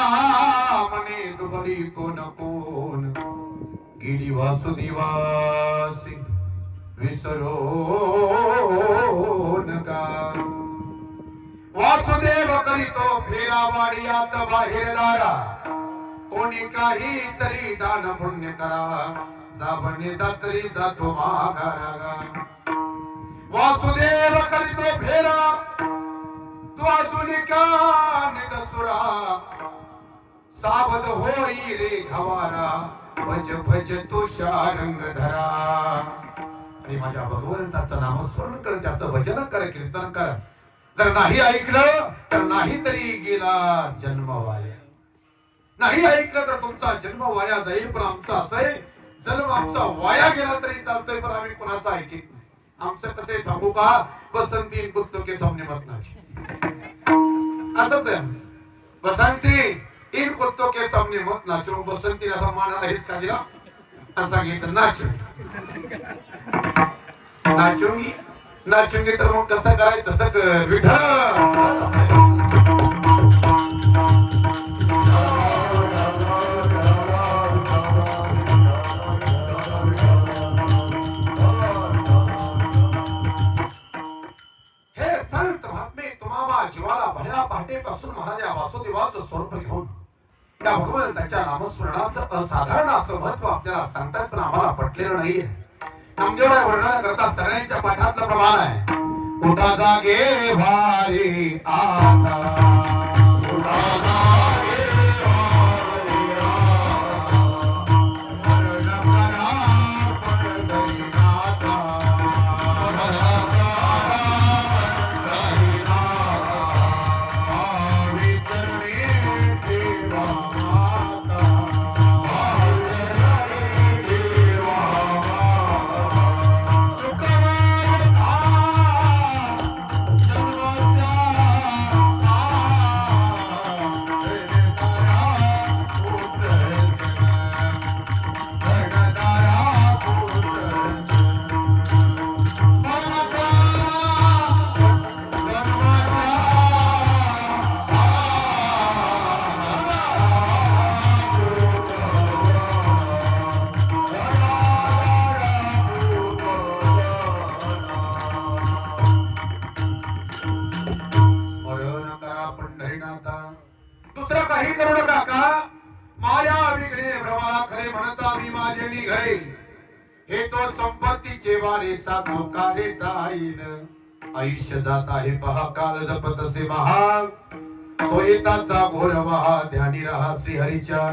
मने दुबली कोण कोण गेली वासुदेवासी विसरो नका वासुदेव करीतो फेरा वाडियात बाहेर दारा कोणी काही तरी दान पुण्य करा जाबणे दातरी जातो माघारा वासुदेव करीतो फेरा तू अजून का निदसुरा सावध होई रे घवारा भज भज तो शारंग धरा आणि माझ्या भगवंताचं नामस्मरण कर त्याचं भजन कर कीर्तन कर जर नाही ऐकलं तर नाही तरी गेला जन्म वाया नाही ऐकलं तर तुमचा जन्म वाया जाईल पण आमचा असं आहे जन्म आमचा वाया गेला तरी चालतोय पण आम्ही कोणाचा ऐकित नाही आमचं कसं सांगू का बसंती कुत्तो के सामने मत नाचे असंच आहे आमचं बसंती इन कुत्तो के सामने मत नाचो बसंती असा मानाला हिसका दिला असा घेत नाचूंगी तर मग कसं करायचं तसं कर विठ्ठल जीवाला भल्या पहाटेपासून महाराज वासुदेवाचं स्वरूप घेऊन त्या भगवंताच्या नामस्मरणाचं असाधारण असं महत्व आपल्याला सांगतात पण आम्हाला पटलेलं नाहीये नामदेवराय वर्णन करतात सगळ्यांच्या पाठातलं प्रमाण आहे उठा जागे वारी आता उठा जागे वारी आता मरण करा पंढरीनाथा मरण करा पंढरीनाथा भावी चरणी देवा माता भावी चरणी देवा माता तुकाराम दुसरं काही करू नका का माया विघ्ने भ्रमला खरे म्हणता मी माझे निघळे हे तो संपत्तीचे वारे साधू काले जाईल आयुष्य जात आहे पहा काल जपतसे महा सोयताचा घोर वहा ध्यानी रहा श्रीहरीच्या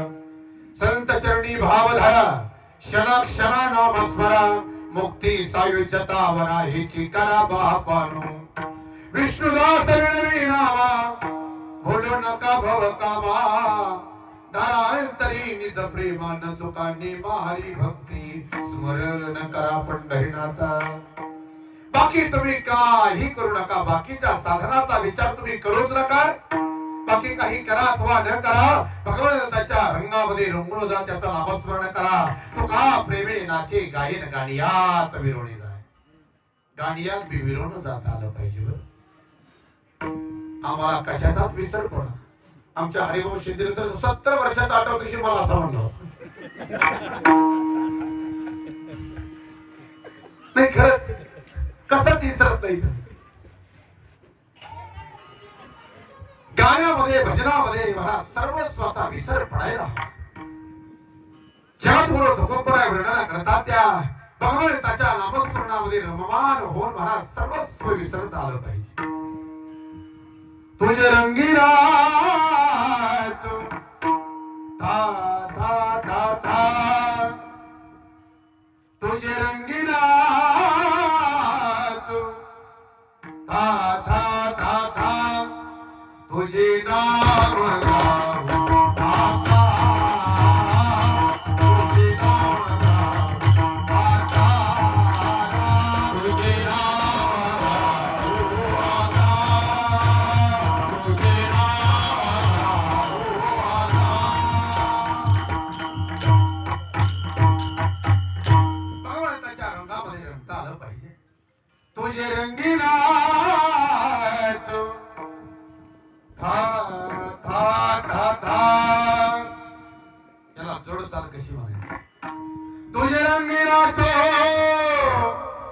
संत चरणी भाव धरा क्षणा क्षणा नाम स्मरा मुक्ती सायुज्यता वरा हेची करा बापानो विष्णुदास विनवी नामा बोलू नका भव कामा दारांतरी निज प्रेमान चुकाने मारी भक्ती स्मरण करा पंढरीनाथा बाकी तुम्ही काही करू नका बाकीच्या साधनाचा विचार तुम्ही करूच नका बाकी काही करा अथवा न करा भगवंताच्या रंगामध्ये रंगून जा त्याचा नामस्मरण करा तो का प्रेमे नाचे गायन गाणियात विरोणी जाय गाणियात बी विरोण जात आलं पाहिजे बरं आम्हाला कशाचाच विसर पडा आमच्या हरिभाऊ शिंदे तर 70 वर्षाचा आठवतो की मला असं म्हणलं नाही खरंच कसंच विसरत नाही गाण्यामध्ये भजनामध्ये मला सर्वस्वाचा विसर पडायला जगद्गुरु तुकोबराय वर्णना करतात त्या भगवंताच्या नामस्मरणामध्ये रममान होऊन मला सर्वस्व विसरता आलं पाहिजे तुझे रंगीला था था था था तुझे रंगीला था था था था तुझे नाम गाऊं आता तुझे नाम गाऊं आता तुझे नाम गाऊं आता तुझे नाम भगवंताच्या रंगामध्ये रंगता आलं पाहिजे तुझे रंगीला याला जोड चाल कशी म्हणायची तुझे रंगीनाचो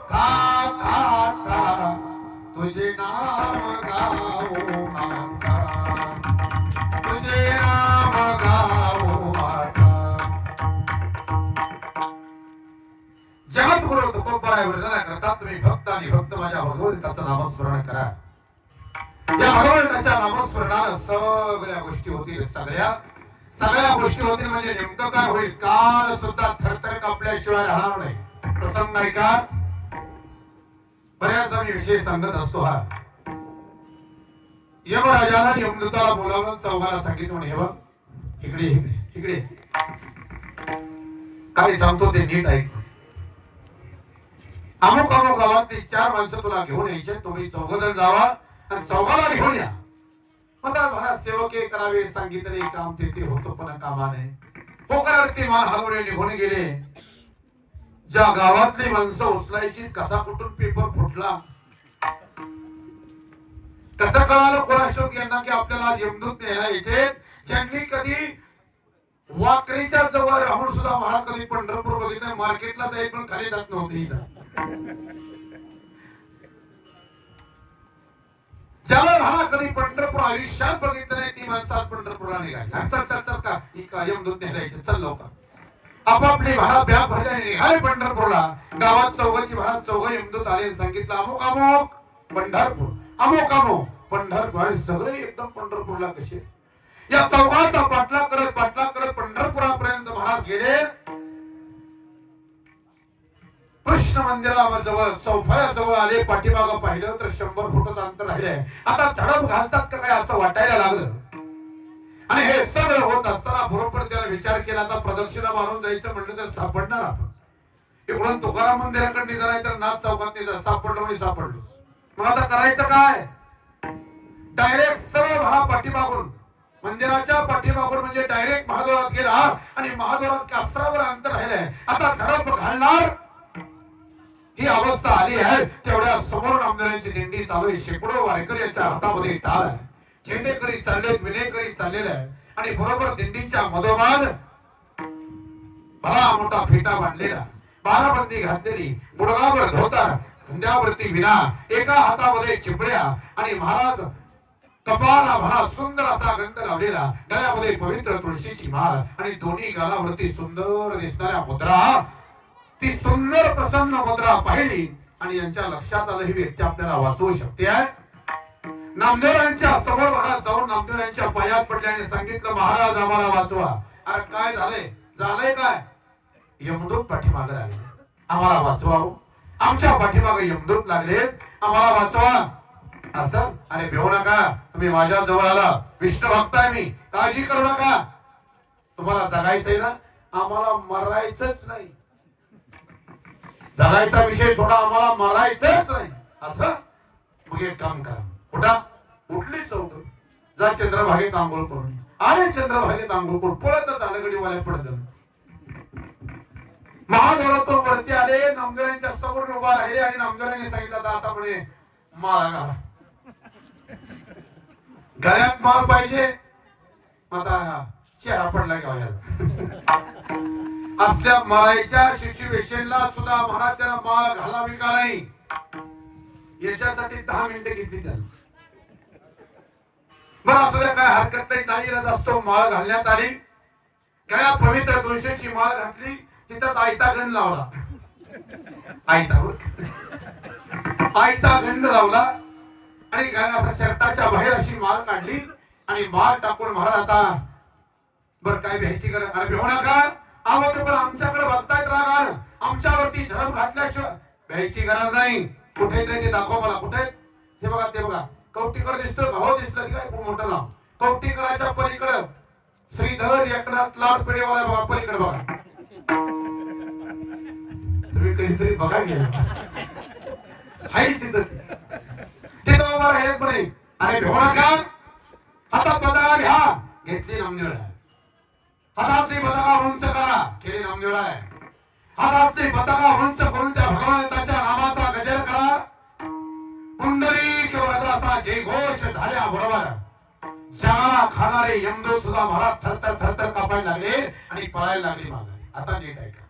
था था था तुझे नाम गाओ माता तुझे नाम गाओ माता जगद्गुरु तुकोबराय वर्णना करतात तुम्ही भक्त आणि भक्त माझ्या भगवंताचं नामस्मरण करा या भगवंताच्या नामस्मरणानं सगळ्या गोष्टी होतील सगळ्या गोष्टी होतील म्हणजे नेमकं काय होईल काल सुद्धा थरथर कापल्याशिवाय राहणार नाही प्रसंग आहे का बऱ्याचदा मी विषय सांगत असतो हा यमराजाला यमदूताला बोलावून चौघाला सांगितलं म्हणे हे बघ इकडे इकडे इकडे काय सांगतो ते नीट ऐक अमुक अमुक गावातली 4 माणसं तुला घेऊन यायचे तुम्ही 4 जण जावा आणि 4घाला घेऊन या मला सेवके करावे सांगितले काम तेथे होतो पण कामाने होकरार ते मान हलवणे निघून गेले ज्या गावातली माणसं उचलायची कसा कुठून पेपर फुटला कसं कळालं कोणाष्टोक यांना की आपल्याला आज यमदूत न्यायला यायचे ज्यांनी कधी वाकरीच्या जवळ राहून सुद्धा मला कधी पंढरपूर बघितलं मार्केटला जाईल पण खाली जात नव्हते इथं ज्याला मला कधी पंढरपूर आयुष्यात बघितलं नाही ती माणसात पंढरपूरला निघाली चल चल चल का यमदूत न्यायचे चल लवकर आपापली भाडा बॅग भरल्याने निघाले पंढरपूरला गावात चौघाची भाडा 4 यमदूत आले सांगितलं अमुक अमुक पंढरपूर, अमोक अमोक पंढरपूर, आणि सगळे एकदम पंढरपूरला कसे. या चौघाचा पाठलाग करत पंढरपुरापर्यंत महाराज गेले. कृष्ण मंदिराजवळ चौफळ्याजवळ आले. पाठीमागं पाहिलं तर 100 फुटाचं अंतर राहिलंय. आता झडप घालतात का काय असं वाटायला लागलं. आणि हे सगळं होत असताना बरोबर त्याला विचार केला, आता प्रदक्षिणा मारून जायचं म्हणलं तर सापडणार आपण. इकडून तुकाराम मंदिराकडे जरा तर नाथ चौकात जर सापडलं म्हणजे सापडलो. मग आता करायचं काय. डायरेक्ट सरळ भरा पाठीमागून, मंदिराच्या पाठीमागून म्हणजे डायरेक्ट महाद्वारात गेला. आणि महाद्वारात कासरावर अंतर राहिलंय. आता झडप घालणार ही अवस्था आली आहे. तेवढ्या समोर नामदेवांची दिंडी चालू आहे. शेकडो वारकऱ्यांच्या हातामध्ये टाळ आहे. झेंडेकरी चाललेत, विनेकरी चाललेले आहे. आणि बरोबर दिंडीच्या मधोमध भला मोठा फेटा बांधलेला, बाराबंदी घातलेली, गुडघावर धोतर, खांद्यावरती विना, एका हातामध्ये चिपड्या, आणि महाराज कपाळाला भला सुंदर असा गंध लावलेला, गळ्यामध्ये पवित्र तुळशीची माळ, आणि दोन्ही गालावरती सुंदर दिसणाऱ्या मुद्रा. ती सुंदर प्रसन्न मुद्रा पाहिली आणि यांच्या लक्षात आलं ही व्यक्ती आपल्याला वाचवू शकते आहे. नामदेवांच्या समोर महाराज जाऊन नामदेवांच्या पायात पडले आणि सांगितलं, महाराज आम्हाला वाचवा. अरे काय झालंय काय. यमदूत पाठीमागे लागले, आम्हाला वाचवा. आमच्या पाठीमागे यमदूत लागले, आम्हाला वाचवा. असं अरे भिवू नका, तुम्ही माझ्या जवळ आला, विष्णू भक्त आहे मी, काळजी करू नका. तुम्हाला जगायचंय ना, आम्हाला मरायचंच नाही. जगायचा विषय थोडा, आम्हाला मरायचंच नाही. असं मग एक काम करा, कुठा उठली चौक, जा चंद्रभागेत आंघोळ करून. अरे चंद्रभागेत आंघोळ करून पळतच आलं, गडीवाल्या पडत. महाद्वारातून वरती आले, नामदेवांच्या समोर उभा राहिले आणि नामदेवांनी सांगितलं, आता म्हणे माळा घाला. गळ्यात माळ पाहिजे. आता चेहरा पडला घ्यावा. असल्या मरायच्या सिच्युएशनला सुद्धा महाराज त्याला माळ घालावी का नाही याच्यासाठी 10 मिनिटं घेतली त्याला. बरं असू द्या, काय हरकत नाही. नाईलाज असतो, माळ घालण्यात आली. गळ्यात पवित्र तुळशीची माळ घातली. तिथंच आयता गंध लावला. आयता गंध लावला आणि गळ्याच्या शर्टाच्या बाहेर अशी माळ काढली आणि माळ टाकून महाराज आता बरं काय भ्यायची गरज. अरे भिवू नका, आहोत पण आमच्याकडे बघतायत रागानं, आमच्यावरती झडप घातल्याशिवाय भ्यायची गरज नाही. कुठे ते दाखव मला, कुठे ते बघा, ते बघा. कवटीकर दिसतो, हो दिसलं की काय मोठं नाव. कवटीकराच्या पलीकडं श्रीधर एकनाथ लाड पेढेवाला बघा, पलीकडे बघा. तुम्ही कधीतरी बघा गेला हायच तिथं, तिथं उभा राहिले पण. अरे भिवू नका, हातात पताका घ्या, घेतली नामदेव. हातातली पताका उंच करा, केली नामदेव. हातातली पताका उंच करून त्या भगवंताच्या नामाचा गजर करा. पुंडलिक वरदाचा जय घोष झाल्या बरोबर जगाला खाणारे यमदूत सुद्धा महाराज थरथर थरथर कापायला लागले आणि पळायला लागले मागे. आता नीट ऐका.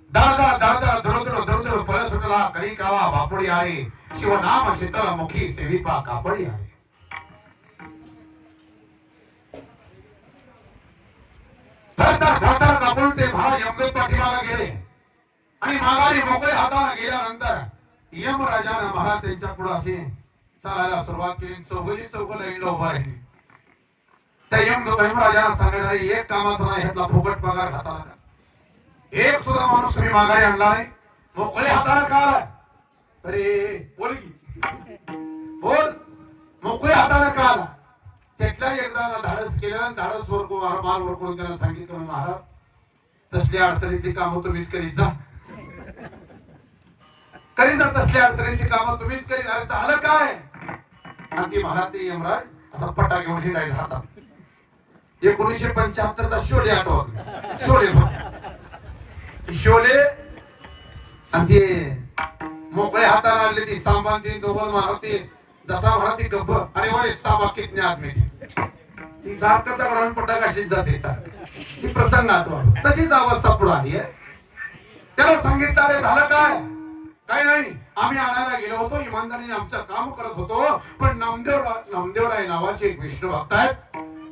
दर पळ सुटला करी कावा बापुडी आरे, शिवनाम शीतल मुखी सेविपा कापडी आरे. थरथर कापून ते महाराज यमदूत पाठीमागे गेले आणि माघारी मोकळे हाताला गेल्यानंतर यमराजानं महाराज त्यांच्या पुढे असे चालायला सुरुवात केली. चौघ लाईनला उभा राहिली. त्या यमराजानं सांगितलं, एक कामाचं नाही, ह्यातला फुकट पगार हाताला का, एक सुद्धा माणूस तुम्ही माघारी आणला नाही, मोकळे हाताला का आलाय. अरे बोल की बोल, मोकळे हाताला का आला. त्यातल्या एकदा धाडस केलं, धाडस माल वर करून त्याला सांगितलं, महाराज तसली अडचणीतली कामं तुम्हीच करीत जा, करी जा तसली अडचणीतली कामं तुम्हीच करीत. अरे झालं काय. आणि ती महाराज ते यमराज असा पटा घेऊन हिंडायला हातात. 1975चा शोले आठवत, शोले आणि ते मोकळे हाताला आणले. ती सांबान ती दोघं मारते जसा भरा ती गप्प. अरे होय साबा कितने आदमी ती सारखं दगडान पटाकाशीच जाते सारखं. ती प्रसंग आठवा. तशीच अवस्था पुढे आली आहे. त्याला सांगितलं, अरे झालं काय. काय नाही, आम्ही आणायला गेलो होतो, इमानदारीने आमचं काम करत होतो, पण नामदेवराय नावाचे एक विष्णू भक्त आहेत,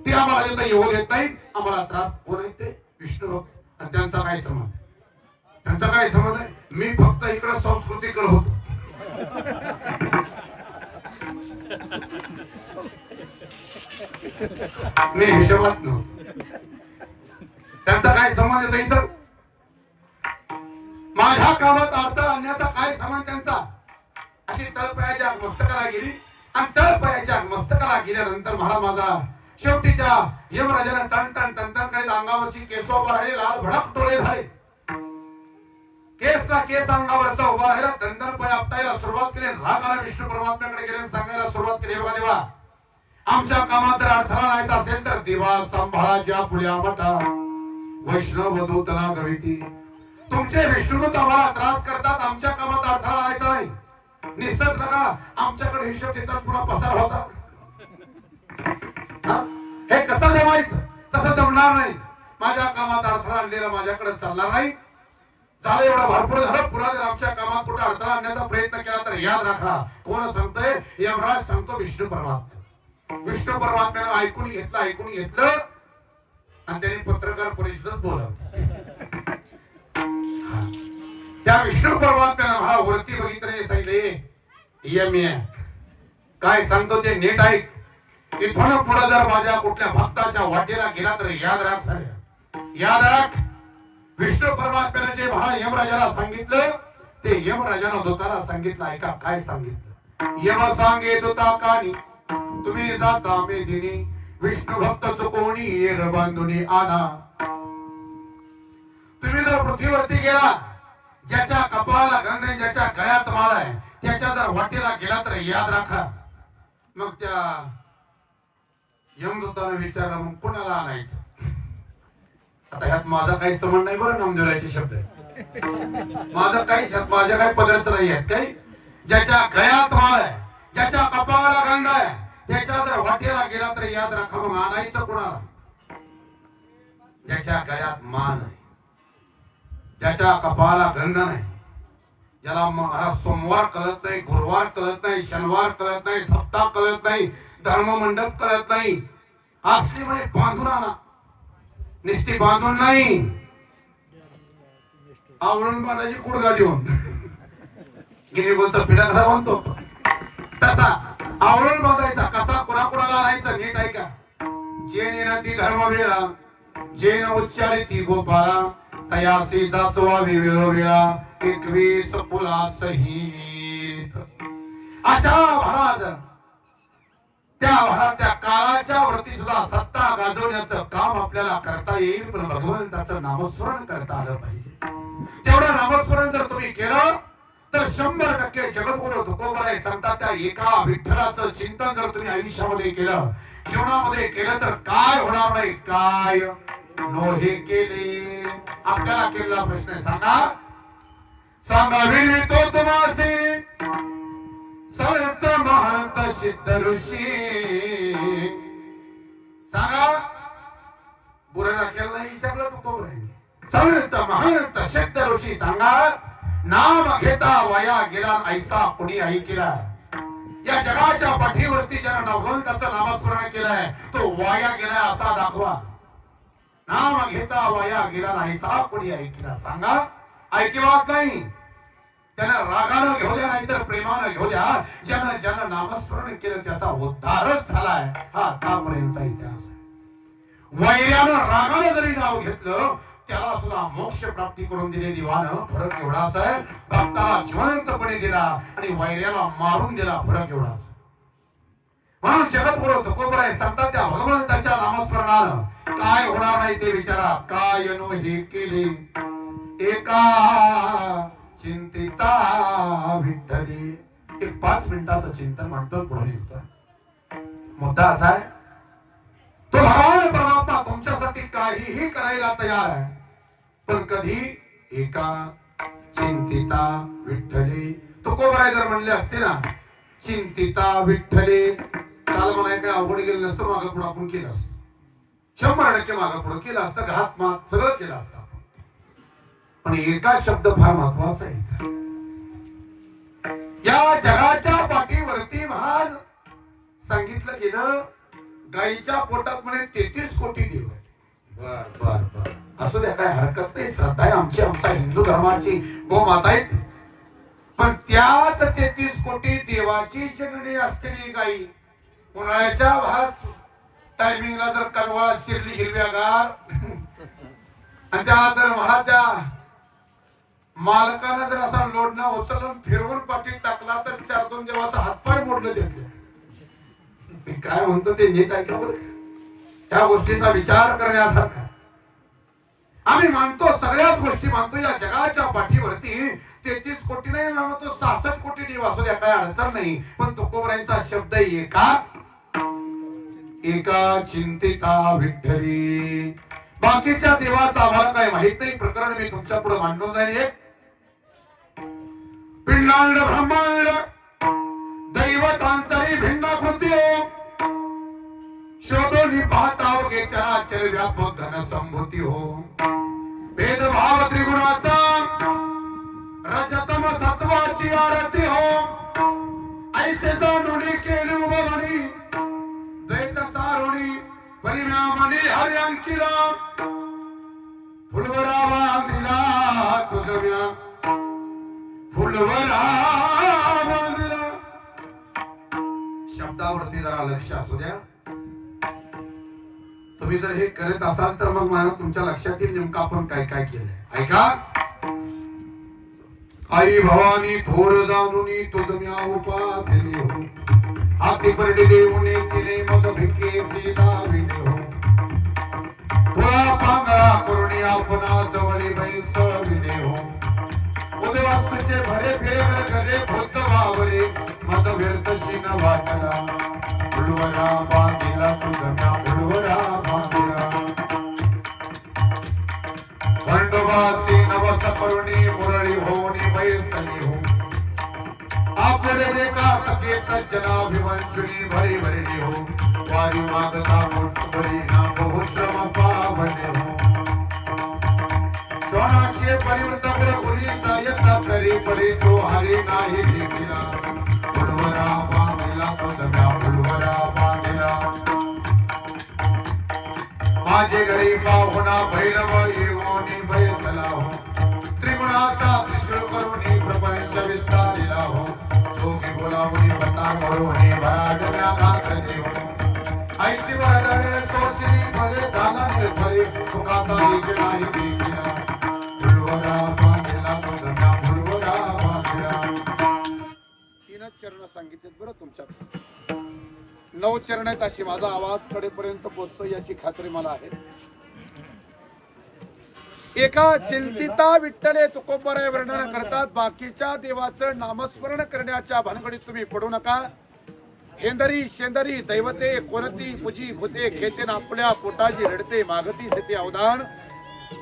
ते आम्हाला इथं येऊ देत नाही. आम्हाला त्रास. कोण आहेत ते विष्णू भक्त. त्यांचा काय संबंध, त्यांचा काय संबंध आहे. मी फक्त इकडे संस्कृती करत होतो. मी हिशोबात नव्हतो. त्यांचा काय संबंध येतो इथं? माझ्या कामात अडथळा आणण्याचा काय संबंध त्यांचा? अशी तळपायाच्या मस्तकाला गेली आणि तळपायाच्या मस्तकाला गेल्यानंतर माझा शेवटी त्या यमराजाने टन टन टन टन करीत अंगावरची केस उभा राहिले, लाल भडक डोळे झाले. केस अंगावरचा उभा राहिला. दंदन पाय आपटायला सुरुवात केली. रागाने विष्णू परमात्म्याकडे गेले, सांगायला सुरुवात केली, बघा देवा, आमच्या कामात जर अडथळा आणायचा असेल तर देवा सांभाळाच्या पुढ्या मटा वैष्णव दूतना गविती. तुमचे विष्णुदूत आम्हाला त्रास करतात, आमच्या कामात अडथळा आणायचा नाही. निस्तच नका आमच्याकडे हिशोब देतात पुन्हा पसार होता. हे कसं जमायचं? तसं जमणार नाही. माझ्या कामात अडथळा आणलेला माझ्याकडे चालणार नाही. झालं एवढा भरपूर झालं. पुन्हा जर आमच्या कामात कुठे अडथळा आणण्याचा प्रयत्न केला तर याद राखा, कोण सांगतोय? यमराज सांगतो, विष्णू परमात्मा. विष्णू परमात्म्यानं ऐकून घेतलं आणि त्यांनी पत्रकार परिषदेत बोलावलं. त्या विष्णू परमात्म्यानं मला वरती बघितलं, सांगितले यम्य काय सांगतो ते नीट ऐक. इथून पुढे जर माझ्या कुठल्या भक्ताच्या वाटेला गेला तर याद राख, याद राख. विष्णू परमात्म्याने जे मला यमराजाला सांगितलं ते यमराजानं दूताला सांगितलं. ऐका काय सांगितलं. यम सांगे दूता कानी तुम्ही जाता मेदिनी विष्णू भक्त चुकोणी येर बांधुनी आना. तुम्ही जर पृथ्वीवरती गेला, ज्याच्या कपाळाला गंध आहे, ज्याच्या गळ्यात माळ आहे, त्याच्या जर वाटेला गेला तर याद राखा. मग त्या यमदूताने विचारलं, मग कुणाला आणायचं? आता ह्यात माझा काही संबंध नाही बरं, नामदेवरायचे शब्द आहे. माझं काहीच ह्यात माझ्या काही पदरच नाही आहेत. काही ज्याच्या गळ्यात माळ आहे, ज्याच्या कपाळाला गंध आहे, त्याच्या जर वाटेला गेला तर याद राखा. मग आणायचं कुणाला? ज्याच्या गळ्यात मान आहे, ज्याच्या कपाळाला गंध नाही, ज्याला महाराज सोमवार कळत नाही, गुरुवार कळत नाही, शनिवार कळत नाही, सप्ताह कळत नाही, धर्ममंडप कळत नाही, असली म्हणे बांधून आणा. निस्ती बांधून नाही, आवळून बांधायची कुडगा देऊन. गिनी बोलतो पिढा कसा बांधतो तसा आवळून बांधायचा. कसा कुणाकुणाला आणायचा नीट ऐका. जे नेना धर्म वेळा, जे न उच्चारे ती गोपाला, तयासी जाचवा विवेलो वेळा 21 पुला सहित. अशा महाराज त्या काळाच्या वरती सुद्धा सत्ता गाजवण्याचं काम आपल्याला करता येईल, पण भगवंताचं नामस्मरण करता आलं पाहिजे. तेवढं नामस्मरण जर तुम्ही केलं तर 100% जगद्गुरु तुकोबराय सांगतात त्या एका विठ्ठलाचं चिंतन जर तुम्ही आयुष्यामध्ये केलं, जीवनामध्ये केलं तर काय होणार नाही? काय नोहे केले? आपल्याला केलेला प्रश्न आहे. सांगा विनवितो तुम्हासी संत महंत सिद्ध ऋषी. सांगा बुरा केलं नाही सगळं तुकोबराय. संत महंत सिद्ध ऋषी सांगा नाम घेता वया गेला ऐसा कुणी ऐकिला. या जगाच्या पाठीवरती ज्यानं भगवंताचं नामस्मरण केलंय तो वाया गेलाय असा दाखवा. नाम घेता वया गेला ऐसा कुणी ऐकिला. सांगा ऐकिवात नाही. त्यानं रागानं घेऊ द्या नाही तर प्रेमानं घेऊ द्या. ज्यानं नामस्मरण केलं त्याचा उद्धारच झालाय. हा आतापर्यंतचा इतिहास आहे. वैर्यानं रागानं जरी नाव घेतलं त्याला सुद्धा मोक्ष प्राप्ती करून दिले देवानं. फरक एवढाच आहे, भक्ताला जिवंतपणे दिला आणि वैर्याला मारून दिला. फरक एवढाच. म्हणून जगद्गुरु तुकोबराय सांगतात त्या भगवंताच्या नामस्मरणानं काय होणार नाही ते विचारा. काय नो हे केले एका चिंतिता विठ्ठली. एक 5 मिनिटाचं चिंतन म्हणतो पुढे निघतो. मुद्दा असा आहे, तो भगवान परमात्मा तुमच्यासाठी काहीही करायला तयार आहे, पण कधी एका चिंतिता विठ्ठली. तुकोबराय जर म्हणले असते ना चिंतिता विठ्ठली, काल म्हणाय काय अवघड गेलं नसतं. मागं पुढे आपण केलं असतं, 100% मागं पुढे केलं असतं, घात माग सगळं केलं असतं. पण एका शब्द फार महत्वाचा आहे. या जगाच्या पाठीवरती महाराज सांगितलं गेलं गाईच्या पोटात म्हणे 33 कोटी देव आहे. बर असू द्या, काय हरकत नाही. श्रद्धा आहे आमची, आमचा हिंदू धर्माची गोमाता आहे. पण त्याच 33 कोटी देवाची जननी असलेली गाई उन्हाळ्याच्या भात टायमिंगला जर कनवाळा शिरली हिरव्यागार आणि त्या जर त्या मालकानं जर असा लोडणा उचलून फिरवून पाठीत टाकला तर 4-2 देवाचा हातपाय मोडले त्यातले. मी काय म्हणतो ते नीट ऐका बरं. त्या गोष्टीचा विचार करण्यासारखा. आम्ही मानतो, सगळ्याच गोष्टी मानतो. या जगाच्या पाठीवरती 33 कोटी नाही मानतो, 66 कोटी देव असू द्या, काय अडचण नाही. पण तुकोबरायांचा शब्द एका चिंतिता विठ्ठली. बाकीच्या देवाचं आम्हाला काय माहित नाही. प्रकरण मी तुमच्या पुढे मांडून जाईल. एक पिंडांड ब्रह्मांड दैवतांतरी भिन्न कृती शोधो निपाताव गे चराचर व्यापक घन संभूती हो. भेदभाव त्रिगुणाचा रजतम सत्वाची आरती हो. ऐसे जाणुनी केली उभवणी द्वैत सारुणी परिणामनी हर्यांकिला फुलवरा बांधिला तुझव्या फुलवरा बांधिला. शब्दावरती जरा लक्ष असू द्या. तुम्ही जर हे करत असाल तर मग मला तुमच्या लक्षात येईल नेमकं आपण काय काय केलंय. ऐका. आई भवानी थोर जाणुनी तुझम्या उपासिनी हो. हाती परडी देऊने तिने मज भिके सीता विने हो. तुला पांगळा करुणी आपणा जवळी बैसविने हो. उदवास्तुचे भरे फिरे करे भूत वावरे मज व्यर्थशी न वाटला. फुलवरा बांधिला तुझम्या फुलवरा बांधिला. खंडोबासी नवस करुणी मुरळी होनी बैसली हो. आपले रेखा सखे सज्जनाभिवंचुनी भरी भरली हो. वारी मागता मोठ भरी ना बहुश्रम पावने हो. श्वानाची परिवृत्त पुरी जायता करी परी तो हरी नाही देखिला. फुलवरा बांधिला तुझम्या फुलवरा बांधिला. माझे घरी पाहुणा भैरव येऊनी बैसला हो. त्रिगुणाचा त्रिशूळ करुणी प्रपंच विस्तारिला हो. जोगी बोलावणी बता करुणी भराडण्या घातली हो. ऐशी वरडले सोशिनी भले झाला निर्भरे तुकाचा देश नाही देखिला. फुलवरा बांधिला तुझम्या फुलवरा बांधिला. 3च चरण सांगितलेत बरं तुमच्यात. 9 चरण आहेत. अशी माझा आवाज कडेपर्यंत पोहोचतो याची खात्री मला आहे. एका चिंतिता विठ्ठले तुकोबराय वर्णन करतात. बाकीच्या देवाचं नामस्मरण करण्याच्या भानगडीत तुम्ही पडू नका. हेंदरी शेंदरी दैवते कोणती पूजी भूते खेते आपल्या पोटाची रडते मागती सिती अवधान.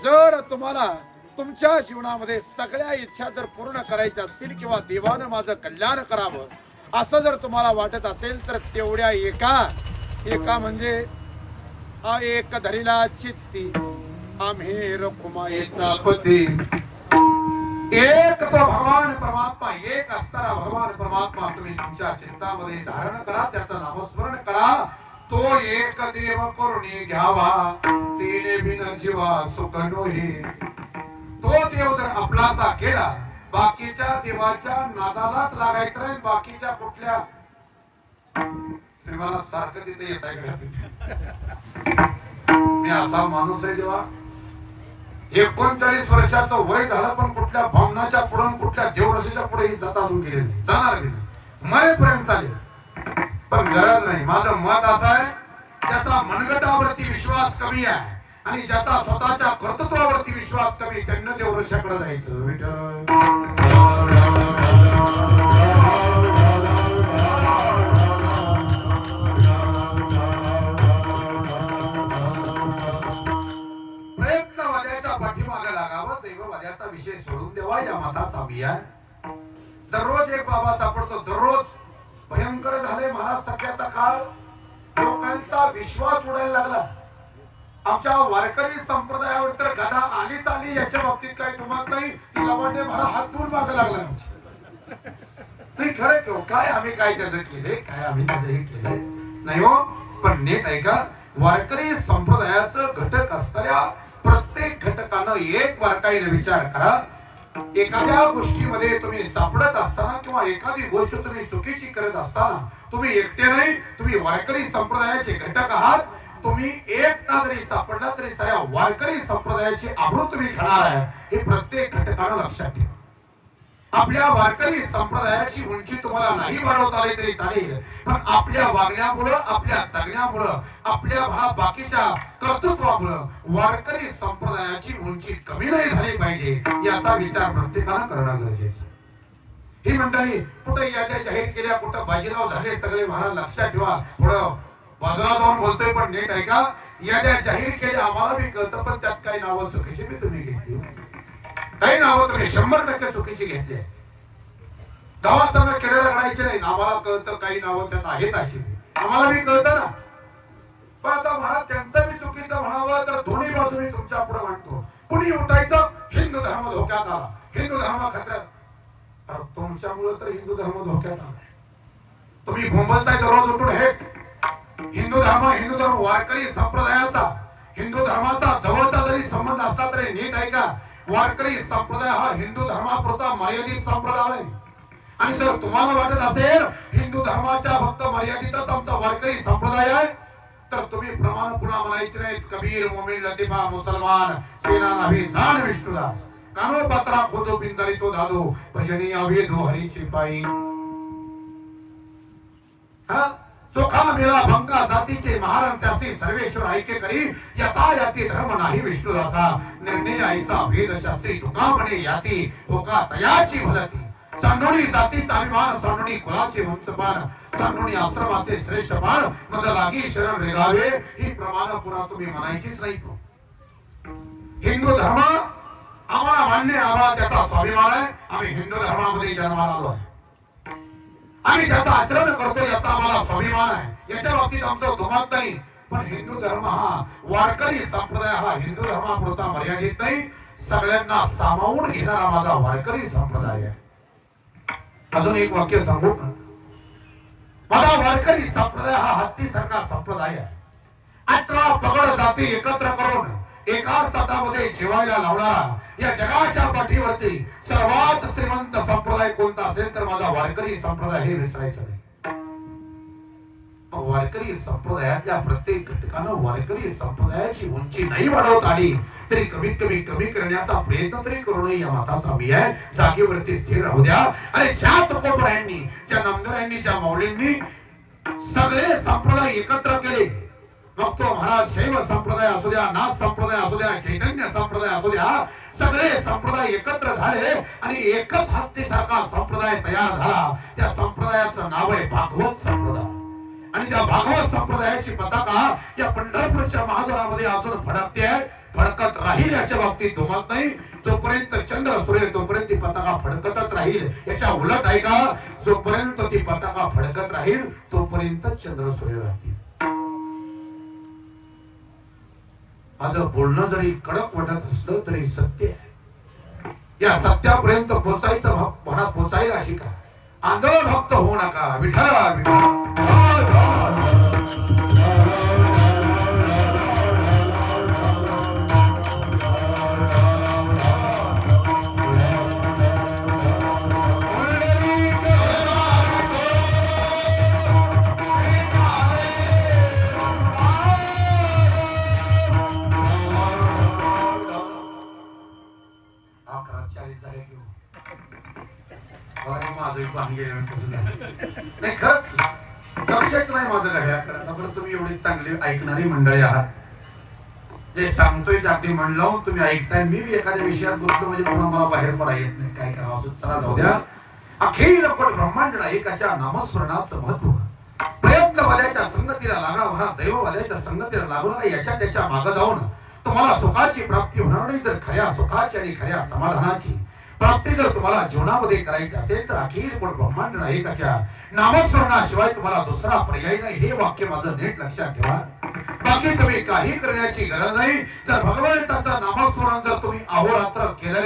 जर तुम्हाला तुमच्या जीवनामध्ये सगळ्या इच्छा जर पूर्ण करायच्या असतील किंवा देवानं माझं कल्याण करावं असं जर तुम्हाला वाटत असेल तर तेवढ्या एका म्हणजे एक धरिला चित्ती आम्ही रखुमाईचा पती. एक तो भगवान परमात्मा, एक असणारा भगवान परमात्मा तुम्ही तुमच्या चित्तामध्ये धारण करा. त्याचं नामस्मरण करा. तो एक देव करुणी घ्यावा तिने बिन जीवा सुख नोही. तो देव जर आपलासा केला बाकीच्या देवाच्या नादालाच लागायचं नाही. बाकीच्या कुठल्या मला सारखं तिथे येत आहे. मी असा माणूस आहे जेव्हा 39 वर्षाचं वय झालं पण कुठल्या भावनाच्या पुढे कुठल्या देवरसीच्या पुढे जाता अजून गेले नाही. जाणार गेले मरेपर्यंत चालेल पण गरज नाही. माझं मत असं आहे ज्याचा मनगटावरती विश्वास कमी आहे आणि ज्याचा स्वतःच्या कर्तृत्वावरती विश्वास कमी त्यांना देवरशाकडे जायचं. प्रयत्नवाद्याच्या पाठीमागे लागावं. दैववाद्याचा विषय सोडून द्यावा. या मताचा मी आहे. दररोज एक बाबा सापडतो. दररोज भयंकर झाले महाराज सध्याचा काळ. लोकांचा विश्वास उडायला लागला. आमच्या वारकरी संप्रदायावर तर गदा आलीच आली. याच्या बाबतीत काही दुमत नाही. ती लवंडे भरा हात धुवून मागे लागला नाही. खरं किंवा काय आम्ही काय त्याचं केले काय आम्ही त्याचं हे केलंय नाही हो. पण नीट ऐका. वारकरी संप्रदायाचं घटक असणाऱ्या प्रत्येक घटकानं एक वारकाईने विचार करा. एखाद्या गोष्टीमध्ये तुम्ही सापडत असताना किंवा एखादी गोष्ट तुम्ही चुकीची करत असताना तुम्ही एकटे नाही, तुम्ही वारकरी संप्रदायाचे घटक आहात. तुम्ही एकटा जरी सापडला तरी साऱ्या वारकरी संप्रदायाची आबरू तुम्ही घेणार आहे, हे प्रत्येक घटकानं लक्षात ठेवा. आपल्या वारकरी संप्रदायाची उंची तुम्हाला नाही वाढवता आली तरी चालेल, पण आपल्या वागण्यामुळं, आपल्या जगण्यामुळं, आपल्या बाकीच्या कर्तृत्वामुळं वारकरी संप्रदायाची उंची कमी नाही झाली पाहिजे, याचा विचार प्रत्येकानं करणं गरजेचं. ही मंडळी कुठे याद्या जाहीर केल्या, कुठं बाजीराव झाले, सगळे महाराज लक्षात ठेवा. थोडं बाजूला जाऊन बोलतोय पण नीट ऐका. याद्या जाहीर केल्या आम्हाला बी कळतं, पण त्यात काही नावं चुकीची बी तुम्ही घेतली, काही नावं तुम्ही 100% चुकीची घेतली. गावात केलेलं करायचे नाही, आम्हाला कळतं काही नावं त्यात आहेत अशी, आम्हाला बी कळतं ना. पण आता महाराज त्यांचं बी चुकीचं म्हणावं तर दोन्ही बाजू मी तुमच्या पुढे मांडतो. कुणी उठायचं हिंदू धर्म धोक्यात आला, हिंदू धर्म खतऱ्यात. तुमच्यामुळे तर हिंदू धर्म धोक्यात आला. तुम्ही बोंबलताय दररोज उठून हेच हिंदू धर्म वारकरी संप्रदायाचा, हिंदू धर्माचा जवळचा जरी संबंध असला तरी नीट ऐका. वारकरी संप्रदाय हा हिंदू धर्मापुरता मर्यादित संप्रदाय आहे. आणि जर तुम्हाला वाटत असेल हिंदू धर्माच्या फक्त मर्यादितच आमचा वारकरी संप्रदाय आहे, तर तुम्ही प्रमाण पुन्हा म्हणायचे नाहीत. कबीर, मोमीन, लतीफा, मुसलमान, सेना नाभी, जाण विष्णुदास, कानो पत्रा खोदो पिंजरी तो दादो, भजनी अवेदो हरीची पायी. चोखा मेला भंगा जातीचे महारण त्यासी सर्वेश्वर ऐके करी, यथा याती धर्म नाही विष्णुदासा, निर्णय ऐसा वेद शास्त्री तुका म्हणे याती, होका तयाची भलती. सांडोणी जातीचा अभिमान, सांडोणी कुलाचे उंचपान, सांडोणी आश्रमाचे श्रेष्ठ पान, मज लागी शरण रेगावे, ही प्रमाण पुन्हा तुम्ही म्हणायचीच नाही. हिंदू धर्म आम्हाला मान्य, आम्हाला त्याचा स्वाभिमान आहे. आम्ही हिंदू धर्मामध्ये जन्माला आलो आहे, आम्ही त्याचं आचरण करतो, याचा आम्हाला स्वाभिमान आहे. याच्या बाबतीत आमचं दुमत नाही. पण हिंदू धर्म हा, वारकरी संप्रदाय हा हिंदू धर्मापुरता मर्यादित नाही, सगळ्यांना सामावून घेणारा माझा वारकरी संप्रदाय आहे. अजून एक वाक्य सांगू का? माझा वारकरी संप्रदाय हा हत्तीसारखा संप्रदाय आहे. 18 पगड जाती एकत्र करून एकाच ताटामध्ये जेवायला लावणारा या जगाच्या पाठीवरती सर्वात श्रीमंत संप्रदाय कोणता असेल तर माझा वारकरी संप्रदाय, हे विसरायचं नाही. वारकरी संप्रदायातल्या प्रत्येक घटकानं वारकरी संप्रदायाची उंची नाही वाढवता आली तरी कमीत कमी करण्याचा प्रयत्न तरी करू नये, या मताचा मी आहे. जागेवरती स्थिर राहू द्या. आणि ज्या तुकोबरायांनी, ज्या नामदारांनी, ज्या माऊलींनी सगळे संप्रदाय एकत्र केले, मग तो महाराज शैव संप्रदाय असू द्या, नाथ संप्रदाय असू द्या, चैतन्य संप्रदाय असू द्या, सगळे संप्रदाय एकत्र झाले आणि एकच हत्तीसारखा संप्रदाय तयार झाला. त्या संप्रदायाचं नाव आहे भागवत संप्रदाय. आणि त्या भागवत संप्रदायाची पताका या पंढरपूरच्या महाद्वारामध्ये अजून फडकते आहे, फडकत राहील, याच्या बाबतीत दुमत नाही. जोपर्यंत चंद्र सूर्य तोपर्यंत ती पताका फडकतच राहील. याच्या उलट आहे का, जोपर्यंत ती पताका फडकत राहील तोपर्यंत चंद्र सूर्य राहतील. माझं बोलणं जरी कडक वाटत असलं तरी सत्य आहे. या सत्यापर्यंत पोचायचं म्हणा, पोचायला शिका. आंदोलन भक्त होऊ नका. विठ्ठला विठ्ठला. नाही खरंच लक्षच नाही माझं घड्याळाकडे. आता तुम्ही एवढी चांगली ऐकणारी मंडळी आहात, जे सांगतोय ते अगदी मन लावून तुम्ही ऐकताय. मी बी एखाद्या विषयात गुंतलो म्हणजे पुन्हा मला बाहेर पडा येत नाही, काय करावं असं. चला जाऊ द्या. अखिल कोट ब्रह्मांड नायकाच्या नामस्मरणाचं महत्व. प्रयत्नवाल्याच्या संगतीला लागा म्हणा, दैववाल्याच्या संगतीला लागू नका. याच्या त्याच्या मागे जाऊन तुम्हाला सुखाची प्राप्ती होणार नाही. जर खऱ्या सुखाची आणि खऱ्या समाधानाची प्राप्ती जर तुम्हाला जीवनामध्ये करायची असेल तर अखिल कोट ब्रह्मांड नायकाच्या नामस्मरणाशिवाय तुम्हाला दुसरा पर्याय नाही. हे वाक्य माझं नीट लक्षात ठेवा. बाकी तुम्ही काही करण्याची गरज नाही. जर भगवंताचं नामस्मरण जर तुम्ही अहोरात्र केलं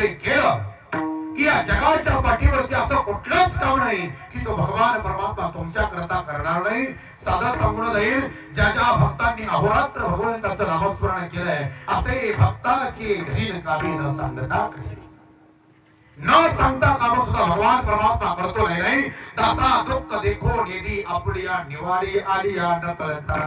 की या जगाच्या पाठीवरती असं कुठलंच काम नाही की तो भगवान परमात्मा तुमच्या करता करणार नाही. साधं सांगून जाईल, ज्या ज्या भक्तांनी अहोरात्र भगवंताचं नामस्मरण केलंय असे भक्ताची घरी कामी न सांगता करेल. न सांगता काम सुद्धा भगवान परमात्मा करतो नाही नाही दासा दुःख देखो निधी आपल्या निवाडी आलिया न कळता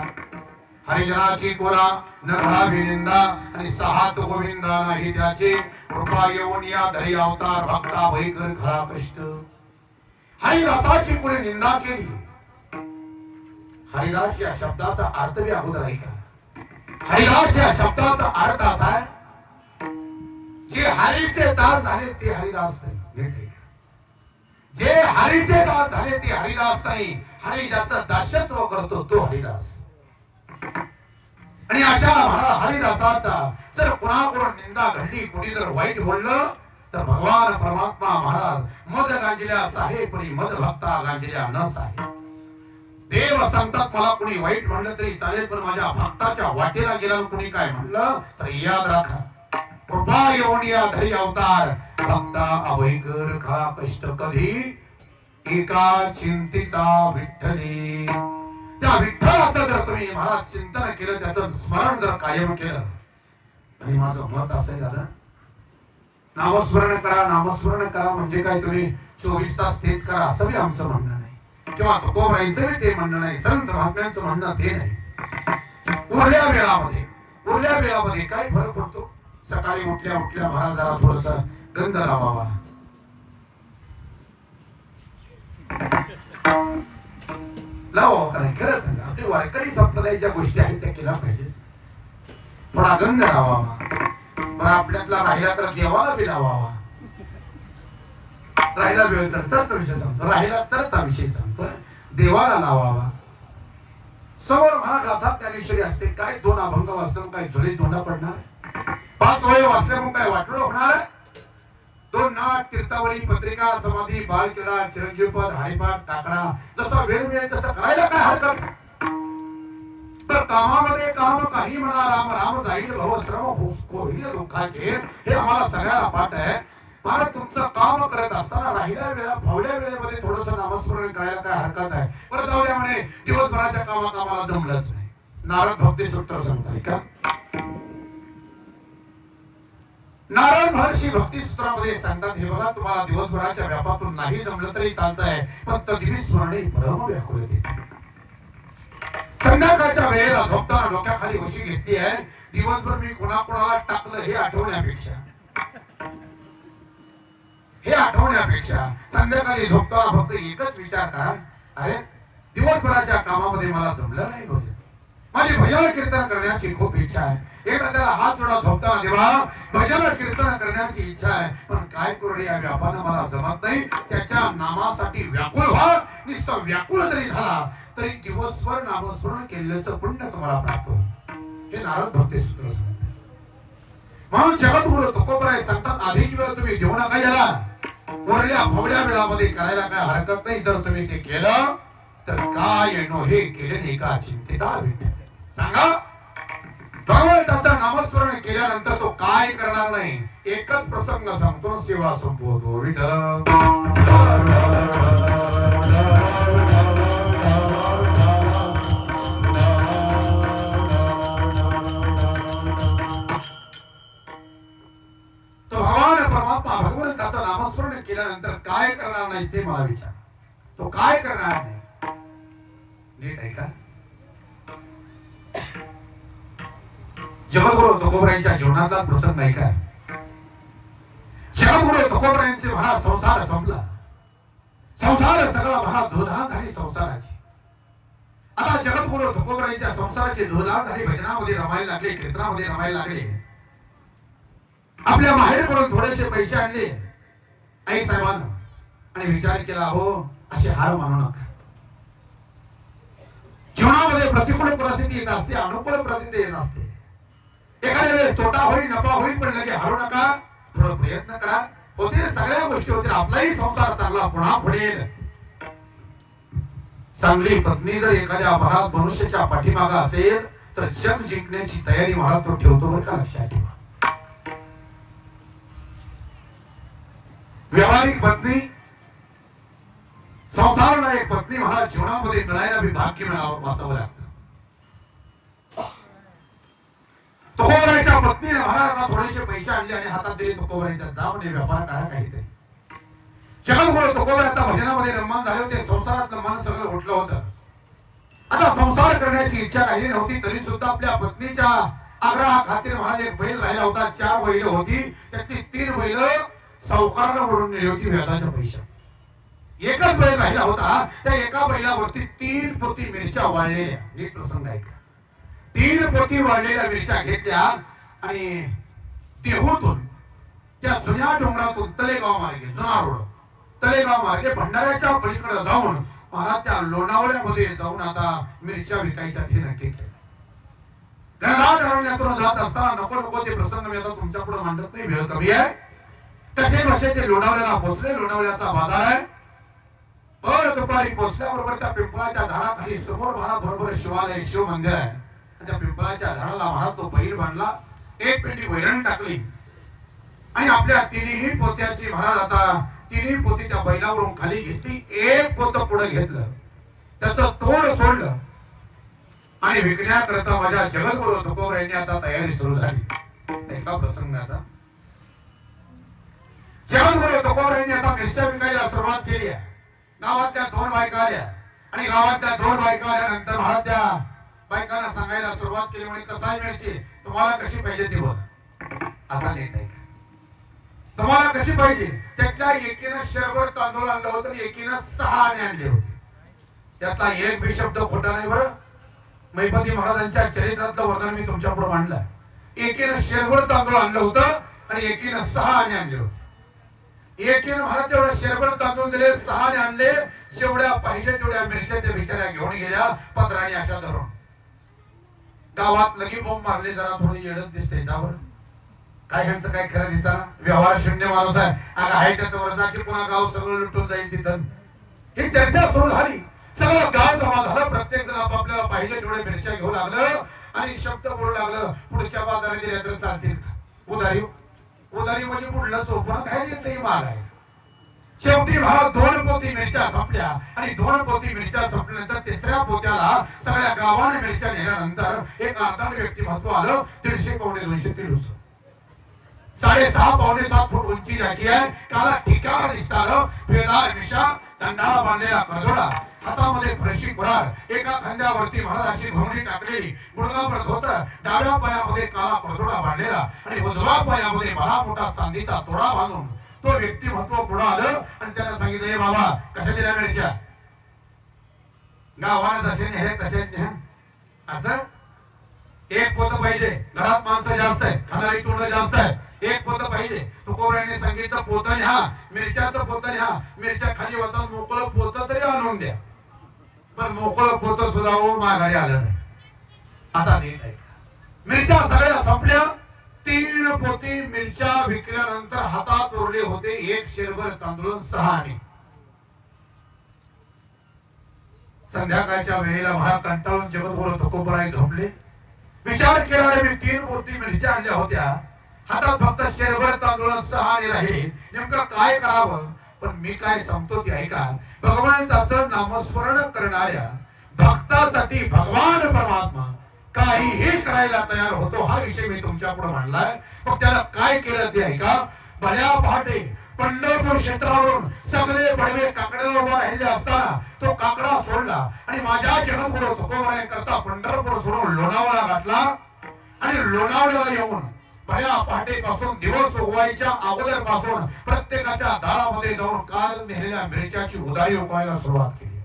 हरिजनाची कोरा न घडावी निंदा आणि सहात गोविंदा नाही त्याचे कृपा येऊन या धरी अवतार भक्ता भयकर खरा कष्ट हरिदासाची कोणी निंदा केली हरिदास या शब्दाचा अर्थ बी अगोदर आहे का हरिदास या शब्दाचा अर्थ असा आहे जे हरीचे दास झाले ते हरिदास नाही जे हरीचे दास झाले ते हरिदास नाही हरी ज्याचं दास्यत्व करतो तो हरिदास आणि अशा हरिदासाचा जर कुणाकडून निंदा घडली कुणी जर वाईट बोललं तर भगवान परमात्मा महाराज मज गांजल्या साहेब परी मद भक्ता गांजल्या न साहेब देव सांगतात मला कुणी वाईट म्हणलं तरी चालेल पण माझ्या भक्ताच्या वाटेला गेला कुणी काय म्हणलं तर याद राखा कृपा येऊन या धरी अवतार भक्ता अभयकर खरा कष्ट कधी एका चिंतिता विठ्ठली त्या विठ्ठलाचं जर तुम्ही महाराज चिंतन केलं त्याचं स्मरण जर कायम केलं आणि माझं मत असेल दादा नामस्मरण करा म्हणजे काय तुम्ही 24 तास तेच करा असं बी आमचं म्हणणं नाही किंवा तुकोबराईंचं बी ते म्हणणं नाही संत महात्म्यांचं म्हणणं ते नाही उरल्या वेळामध्ये काय फरक पडतो सकाळी उठल्या महाराज जरा थोडस गंध लावावा लावा कारण खरं सांगा आपले वारकरी संप्रदायाच्या गोष्टी आहेत त्या केल्या पाहिजे थोडा गंध लावावा बरं आपल्यातला राहिला तर देवाला बी लावावा राहिला वेळ तरचा विषय सांगतो राहिला तरचा विषय सांगतो देवाला लावावा समोर महागाथा ज्ञानेश्वरी असते काय 2 अभंग वाचलं काय झुलीत धोंडा पडणार 5 वय वाचल्या मग काय वाटलं होणार 2 नाट कीर्तावली पत्रिका समाधी बाळ क्रीडा चिरंजीवपद हरिपाठ टाकणा जसा वेळ मिळेल तसं करायला काय हरकत तर कामामध्ये काम काही म्हणा राम राम जाईल भवश्रम होईल दुःखाचे हे आम्हाला सगळ्याला पाठ आहे मला तुमचं काम करत असताना राहिल्या वेळा फावल्या वेळेमध्ये थोडस नामस्मरण करायला काय हरकत आहे बरं जाऊ द्या म्हणे दिवसभराच्या कामात आम्हाला जमलंच नाही नारद भक्ती सूत्र सांगताय का नारायण महर्षी भक्ती सूत्रामध्ये सांगतात हे बघा तुम्हाला दिवसभराच्या व्यापातून नाही जमलं तरी चालतंय पण तद्विधी स्मरणे परम व्याकुळते संध्याकाळच्या वेळेला झोपताना डोक्याखाली उशी घेतली आहे दिवसभर मी कोणाकोणाला टाकलं हे आठवण्यापेक्षा संध्याकाळी झोपताना फक्त एकच विचार करा अरे दिवसभराच्या कामामध्ये मला जमलं नाही भजन माझी भजन कीर्तन करण्याची खूप इच्छा आहे एखाद्याला हात जोडा झोपताना देवा भजन कीर्तन करण्याची इच्छा आहे पण काय करू या व्यापानं मला जमत नाही त्याच्या नामासाठी व्याकुळ व्हा नुसतं व्याकुळ जरी झाला तरी दिवसभर नामस्मरण केल्याचं पुण्य तुम्हाला प्राप्त होईल हे नारद भक्ती सूत्र सांगतात म्हणून जगद्गुरु तुकोबराय सांगतात अधिक वेळ तुम्ही देऊ नका याला उरल्या फावल्या वेळामध्ये करायला काय हरकत नाही जर तुम्ही ते केलं तर काय नो हे केले नाही का चिंतिता विठ्ठल सांगा भगवंताचं नामस्मरण केल्यानंतर तो काय करणार नाही एकच प्रसंग सांगतो सेवा संपवतो विठ्ठल तो भगवान परमात्मा भगवंताचं नामस्मरण केल्यानंतर काय करणार नाही ते मला विचार तो काय करणार नाही नीट आहे का जगद्गुरु तुकोबरायांच्या जीवनातला प्रसंग नाही का जगद्गुरु तुकोबरायांचे महाराज संसार संपला संसार सगळा महाराज धोधान झाली संसाराची आता जगद्गुरु तुकोबरायांच्या संसाराची धोधान झाली भजनामध्ये रमायला लागले कीर्तनामध्ये रमायला लागले आपल्या माहेरकडून थोडेसे पैसे आणले आई साहेबांना आणि विचार केला हो असे हार मानू नका जीवनामध्ये प्रतिकूल परिस्थिती येत असते अनुकूल परिस्थिती येत असते एखाद्या वेळेस तोटा होईल नफा होईल पण लगे हारू नका थोडं प्रयत्न करा होतील सगळ्या गोष्टी होतील आपलाही संसार चांगला पुन्हा पुढेल चांगली पत्नी जर एखाद्या भरात मनुष्याच्या पाठीमागा असेल तर जग जिंकण्याची तयारी महाराज तो ठेवतो बरं का लक्षात ठेवा व्यावहारिक पत्नी संसाराला एक पत्नी महाराज जीवनामध्ये मिळायला बी भाग्य मिळावं वाचावं लागतं तुकोबरायांच्या पत्नीने महाराजांना थोडेसे पैसे आणले आणि हातात दिले तुकोबरायांच्या जा म्हणजे व्यापार करा काहीतरी जगद्गुरु तुकोबा आता भजनामध्ये रममान झाले होते. संसारातलं मन सगळं उठलं होतं. आता संसार करण्याची इच्छा काही नव्हती, तरी सुद्धा आपल्या पत्नीच्या आग्रहा खातीर महाराज एक बैल राहिला होता. 4 बैल होती, त्यातली 3 बैल सावकाराला ओढून नेली होती व्याजाच्या पैशात. एकच बैल राहिला होता. त्या एका बैलावरती 3 पोती मिरच्या वाळलेल्या, नीट प्रसंग ऐका, 3 पोती वाळलेल्या मिरच्या घेतल्या आणि देहूतून त्या जुन्या डोंगरातून तलेगाव मार्गे, जुना रोड तलेगाव मार्गे भंडाऱ्याच्या पलीकडे जाऊन महाराज त्या लोणावळ्यामध्ये जाऊन आता मिरच्या विकायच्या ते नक्की केलं. घनदाट अरण्यातून जात असताना नको नको ते प्रसंग मी आता तुमच्या पुढे मांडत नाही, वेळ कमी आहे. तसे बसे ते लोणावळ्याला पोहोचले. लोणावळ्याचा बाजार आहे. भर दुपारी पोहोचल्याबरोबर त्या पिंपळाच्या झाडाखाली समोर महाराज बरोबर शिवालय, शिव मंदिर आहे. त्या पिंपळाच्या झाडाला महाराज तो बैल बांधला, 1 पेंडी वैरण टाकली आणि आपल्या 3ही पोत्याची महाराज आता 3ही पोती त्या बैलावरून खाली घेतली. 1 पोत पुढे घेतलं, त्याचं तोड सोडलं आणि विकण्याकरता माझ्या जगद्गुरु तुकोबा यांनी आता तयारी सुरू झाली. एका प्रसंग आता जगद्गुरु तुकोबा यांनी आता मिरच्या विकायला सुरुवात केली आहे. गावातल्या 2 बायका आल्या आणि गावातल्या 2 बायका आल्यानंतर महाराज त्या बायकांना सांगायला सुरुवात केली, म्हणजे कसं आहे मिरची, तुम्हाला कशी पाहिजे ती बोला. आता नीट आहे, तुम्हाला कशी पाहिजे. त्यातल्या एकीनं शरभर तांदूळ आणलं होतं आणि एकीनं 6 आणे आणले होते. त्यातला एक बी शब्द खोटा नाही बरं. मैपती महाराजांच्या चरित्रातलं वर्णन मी तुमच्या पुढे मांडलं. एकीनं शरभर तांदूळ आणलं होतं आणि एकीनं 6 आणे आणले होते. एकीनं महाराज तेवढं शरभर तांदूळ दिले, 6 आणे आणले. जेवढ्या पाहिजे तेवढ्या मिरच्या त्या बिचाऱ्या घेऊन गेल्या पत्राने अशा धरून. गावात लगी बोंब मारले, जरा थोडी येडत दिसते जावर. काय ह्यांचं काय खरं दिसाना, व्यवहार शून्य माणूस आहे. आता आहे त्याच्यावर जा की पुन्हा गाव सगळं लुटून जाईल तिथं. ही चर्चा सुरू झाली. सगळं गाव जमा झालं. प्रत्येक जण आपापल्याला पाहिजे तेवढे मिरच्या घेऊ लागलं आणि शब्द बोलू लागलं, पुढच्या बाजारात दिल्या तर चालतील. उधारी उधारी म्हणजे पुढलं चोपण काय देत नाही माल आहे. शेवटी महाराज 2 पोती मिरच्या संपल्या आणि 2 पोती मिरच्या संपल्यानंतर 3ऱ्या पोत्याला सगळ्या गावाने मिरच्या नेल्यानंतर एक अर्धांड व्यक्तिमत्व आलं. 150 पावणे 200 तीळ उंच, 6.5 पावणे 7 फूट उंची ज्याची आहे. काला ठिकाण दिसणार, फेदार मिशा, दंडाला बांधलेला करदोडा, हातामध्ये फरशी कुऱ्हाड, एका खांद्यावरती महाराज अशी घोंगडी टाकलेली, गुडघाभर धोतर, डाव्या पायामध्ये काला करदोडा बांधलेला आणि उजव्या पायामध्ये भला मोठा चांदीचा तोडा बांधून तो व्यक्तिमत्व पुढे आलं आणि त्याला सांगितलं, हे बाबा कशा दिल्या मिरच्या. गावानं जसे नेहरे तसेच न्या. असं 1 पोत पाहिजे. घरात माणसं जास्त आहे, खाणारी तोंड जास्त आहे, 1 पोत पाहिजे. तुकोबांनी सांगितलं पोत न्या, मिरच्याचं पोत न्या. मिरच्या खाली होता, मोकळं पोत तरी आणून द्या. पण मोकळं पोत सुद्धा माघारी आलं नाही. आता नीट आहे, मिरच्या सगळ्या संपल्या. 3 पोती मिरच्या विकल्यानंतर हातात उरले होते 1 शेरभर तांदूळ, 6 आणे. संध्याकाळच्या वेळेला महाराज कंटाळून जगद्गुरु तुकोबराय झोपले. विचार केला, मी 3 पोती मिरच्या आणल्या होत्या, हातात फक्त शेरभर तांदूळ, 6 आणे राहिले, नेमकं काय करावं. पण मी काय सांगतो ते ऐका. भगवंताचं नामस्मरण करणाऱ्या भक्तासाठी भगवान परमात्मा काहीही करायला तयार होतो. हा विषय मी तुमच्या पुढे मांडलाय. मग त्याला काय केलं ते ऐका. भल्या पहाटे पंढरपूर क्षेत्रावरून सगळे बडवे काकड्याला उभा राहिले असताना तो काकडा सोडला आणि माझ्या जगद्गुरु तुकोबराय करता पंढरपूर सोडून लोणावळा घातला आणि लोणावळ्याला येऊन भल्या पहाटे पासून दिवस उगवायच्या अगोदर पासून प्रत्येकाच्या दारामध्ये जाऊन काल नेलेल्या मिरच्याची उधारी उकवायला सुरुवात केली.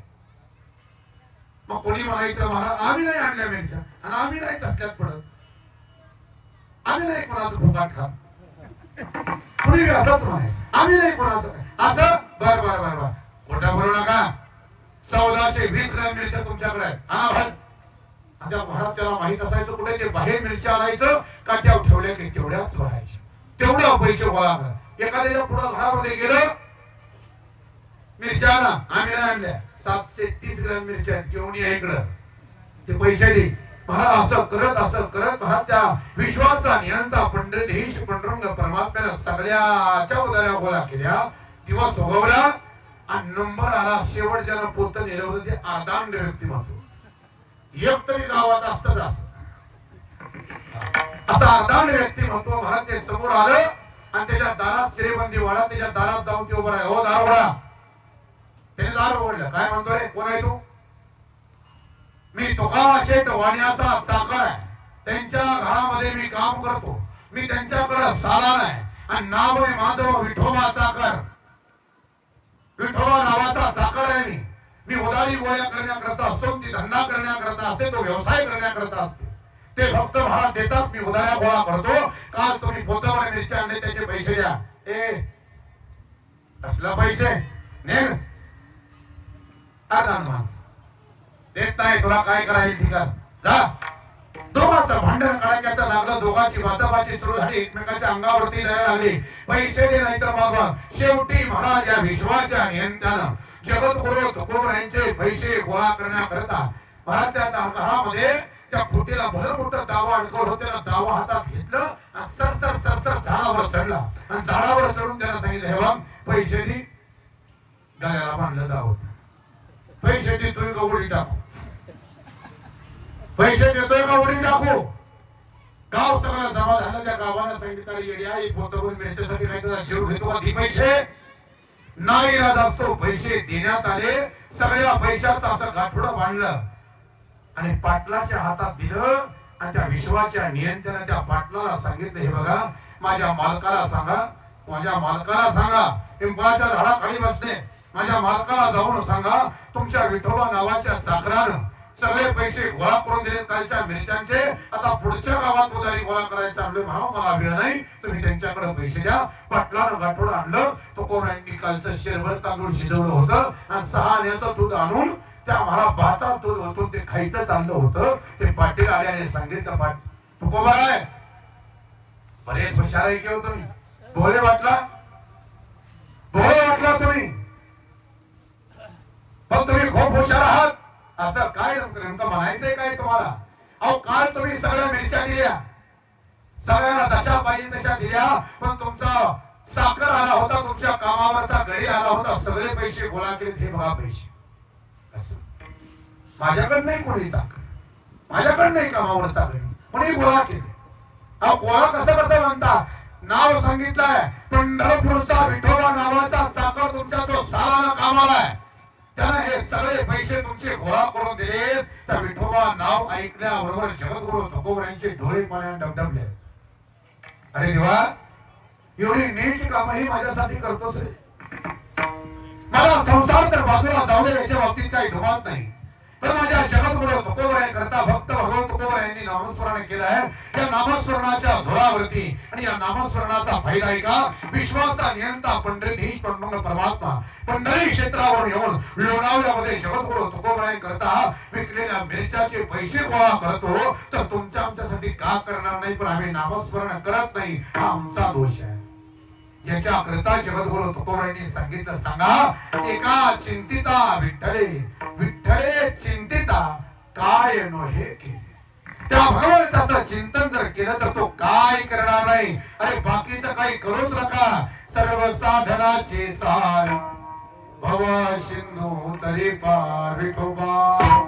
मग कोणी म्हणायचं, महाराज आम्ही नाही आणल्या मिरच्या आणि आम्ही नाही तसल्यात पडत, आम्ही नाही कोणाचं फुकाट खात. कुणी असंच म्हणायचं, आम्ही नाही कोणाचं असं. बर बर बर बर खोटा बोलू नका. 1420 ग्रॅम मिरच्या तुमच्याकडे आहे, आणा भाई. आता महाराज त्याला माहित असायचं कुठे ते बाहेर मिरच्या आणायचं का त्या ठेवल्या की तेवढ्याच भरायच्या, तेवढ्या पैसे गोळा कर. एखाद्याच्या पुढे घरामध्ये गेलं, मिरच्या आणा, आम्ही नाही आणल्या, 730 ग्रॅम मिरच्या आहेत, घेऊन या इकडं, ते पैसे दे. महाराज असं करत महाराज त्या विश्वाचा नियंता पंढरीधीश पांडुरंग परमात्म्याने सगळ्याच्या उधाऱ्या गोळा केल्या. दिवस उगवला आणि नंबर आला. शेवट ज्याला पोत नेलं होतं ते अर्धांड व्यक्तिमत्व. एक तरी गावात असतच असं अर्धांड व्यक्तिमत्व महाराज ते समोर आलं आणि त्याच्या दारात चिरेबंदी वाढा, त्याच्या दारात जाऊन ते उभं राहा, हो दार उघडा. त्याने दार उघडलं. काय म्हणतोय, कोण आहे तू? मी तुका शेठ वाण्याचा चाकर आहे, त्यांच्या घरामध्ये मी काम करतो, मी त्यांच्याकडे सालान आहे आणि नाव आहे माझं विठोबा चाकर. विठोबा नावाचा चाकर आहे मी उदारी गोळ्या करण्याकरता असतो, ती धंदा करण्याकरता असते, तो व्यवसाय करण्याकरता असते. ते भक्त महाराज देतात, मी उदाऱ्या गोळा करतो. काल तुम्ही पोतावर मिरच्या आणले, त्याचे पैसे द्या. ए कसला पैसे ने मास देत नाही, तुला काय करायचं ती कर जा. दोघांचं भांडण काढायचं लागलं, दोघांची वाचाबाची सुरू झाली, एकमेकाच्या अंगावरती जायला लागली. पैसे दे नाहीतर बाबा. शेवटी महाराज या विश्वाच्या नियंत्रण जगद्गुरु तुकोबर यांचे पैसे गोळा करण्याकरता महाराज त्या घरामध्ये त्या खुटीला भर मोठं दावा अडकवलं होतं. त्याला दावा हातात घेतलं आणि सरसर सरसर झाडावर चढला आणि झाडावर चढून त्याला सांगितलं, हे बघ पैसे दे. गळ्याला बांधलं दावत, पैसे देतोय का उडी टाकू, पैसे देतोय का उडी टाकू. गाव सगळं जमा झालं. त्या गावाला सांगितलं, येड्या पोतभर मिरच्यासाठी काय तुझा जीव घेतो का, ती पैसे नाही. राज असतो, पैसे देण्यात आले. सगळ्या पैशाचं असं गाठोडं बांधलं आणि पाटलाच्या हातात दिलं आणि त्या विश्वाच्या नियंत्रण त्या पाटलाला सांगितलं, हे बघा माझ्या मालकाला सांगा, माझ्या मालकाला सांगा, पिंपळाच्या झाडाखाली बसले, माझ्या मालकाला जाऊन सांगा तुमच्या विठोबा नावाच्या चाकरानं सगळे पैसे गोळा करून दिले कालच्या मिरच्यांचे. आता पुढच्या गावात उधारी गोळा करायचं आणलं, म्हणा मला वेळ नाही, तुम्ही त्यांच्याकडे पैसे द्या. पाटलानं गाठोडं आणलं. तो कोणांनी कालचं शेरभर तांदूळ शिजवलं होतं आणि 6 आण्याचं दूध आणून त्या मला भातात दूध होतो ते खायचं चाललं होतं. ते पाटील आल्याने सांगितलं, पाट तुकोबा आहे, बरेच हुशार आहे की हो तुम्ही, भोळे वाटला तुम्ही, पण तुम्ही खूप हुशार आहात. असं काय नेमकं म्हणायचंय काय तुम्हाला? अहो काल तुम्ही सगळ्या मिरच्या दिल्या, सगळ्यांना जशा पाहिजे तशा दिल्या, पण तुमचा साखर आला होता, तुमच्या कामावरचा गडी आला होता, सगळे पैसे गोळा केले. हे बघा पैसे माझ्याकडे नाही, कोणी साखर माझ्याकडे नाही, कामावरचा गडी कोणी गोळा केले. अहो गोळा कसं म्हणता, नाव सांगितलंय पंढरपूरचा विठोबा नावाचा चाकर तुमच्या तो सालाना कामाला आहे, त्यानं हे सगळे पैसे तुमचे गोळा करून दिले. त्या विठोबा नाव ऐकल्याबरोबर जगद्गुरु तुकोबर यांचे डोळे पाण्याने डबडबले. अरे देवा, एवढी नीट कामं ही माझ्यासाठी करतोस रे. मला संसार तर बाजूला जाऊ दे, याच्या बाबतीत काही धुमात नाही, पण माझ्या जगद्गुरु तुकोबर करता भक्त भगवान तुकोबर यांनी नामस्मरण केलं आहे. या नामस्मरणाच्या जोरावरती आणि या नामस्मरणाचा फायदा आहे का, विश्वाचा नियंता पंढरीधीश परमात्मा पंढरी क्षेत्रावर येऊन लोणावळ्यामध्ये जगद्गुरु तुकोबर करता विकलेल्या मिरच्याचे पैसे गोळा करतो, तर तुमच्या आमच्यासाठी का करणार नाही, पण आम्ही नामस्मरण करत नाही, हा आमचा दोष आहे. याच्या करता जगद्गुरु तुकोबरायांनी सांगितलं, सांगा एका चिंतिता विठ्ठले, विठ्ठले चिंतिता काय नोहे केले. त्या भगवंताचं चिंतन जर केलं तर तो काय करणार नाही. अरे बाकीचं काही करूच नका, सर्व साधनाचे सार भव सिंधू तरी पार विठोबा.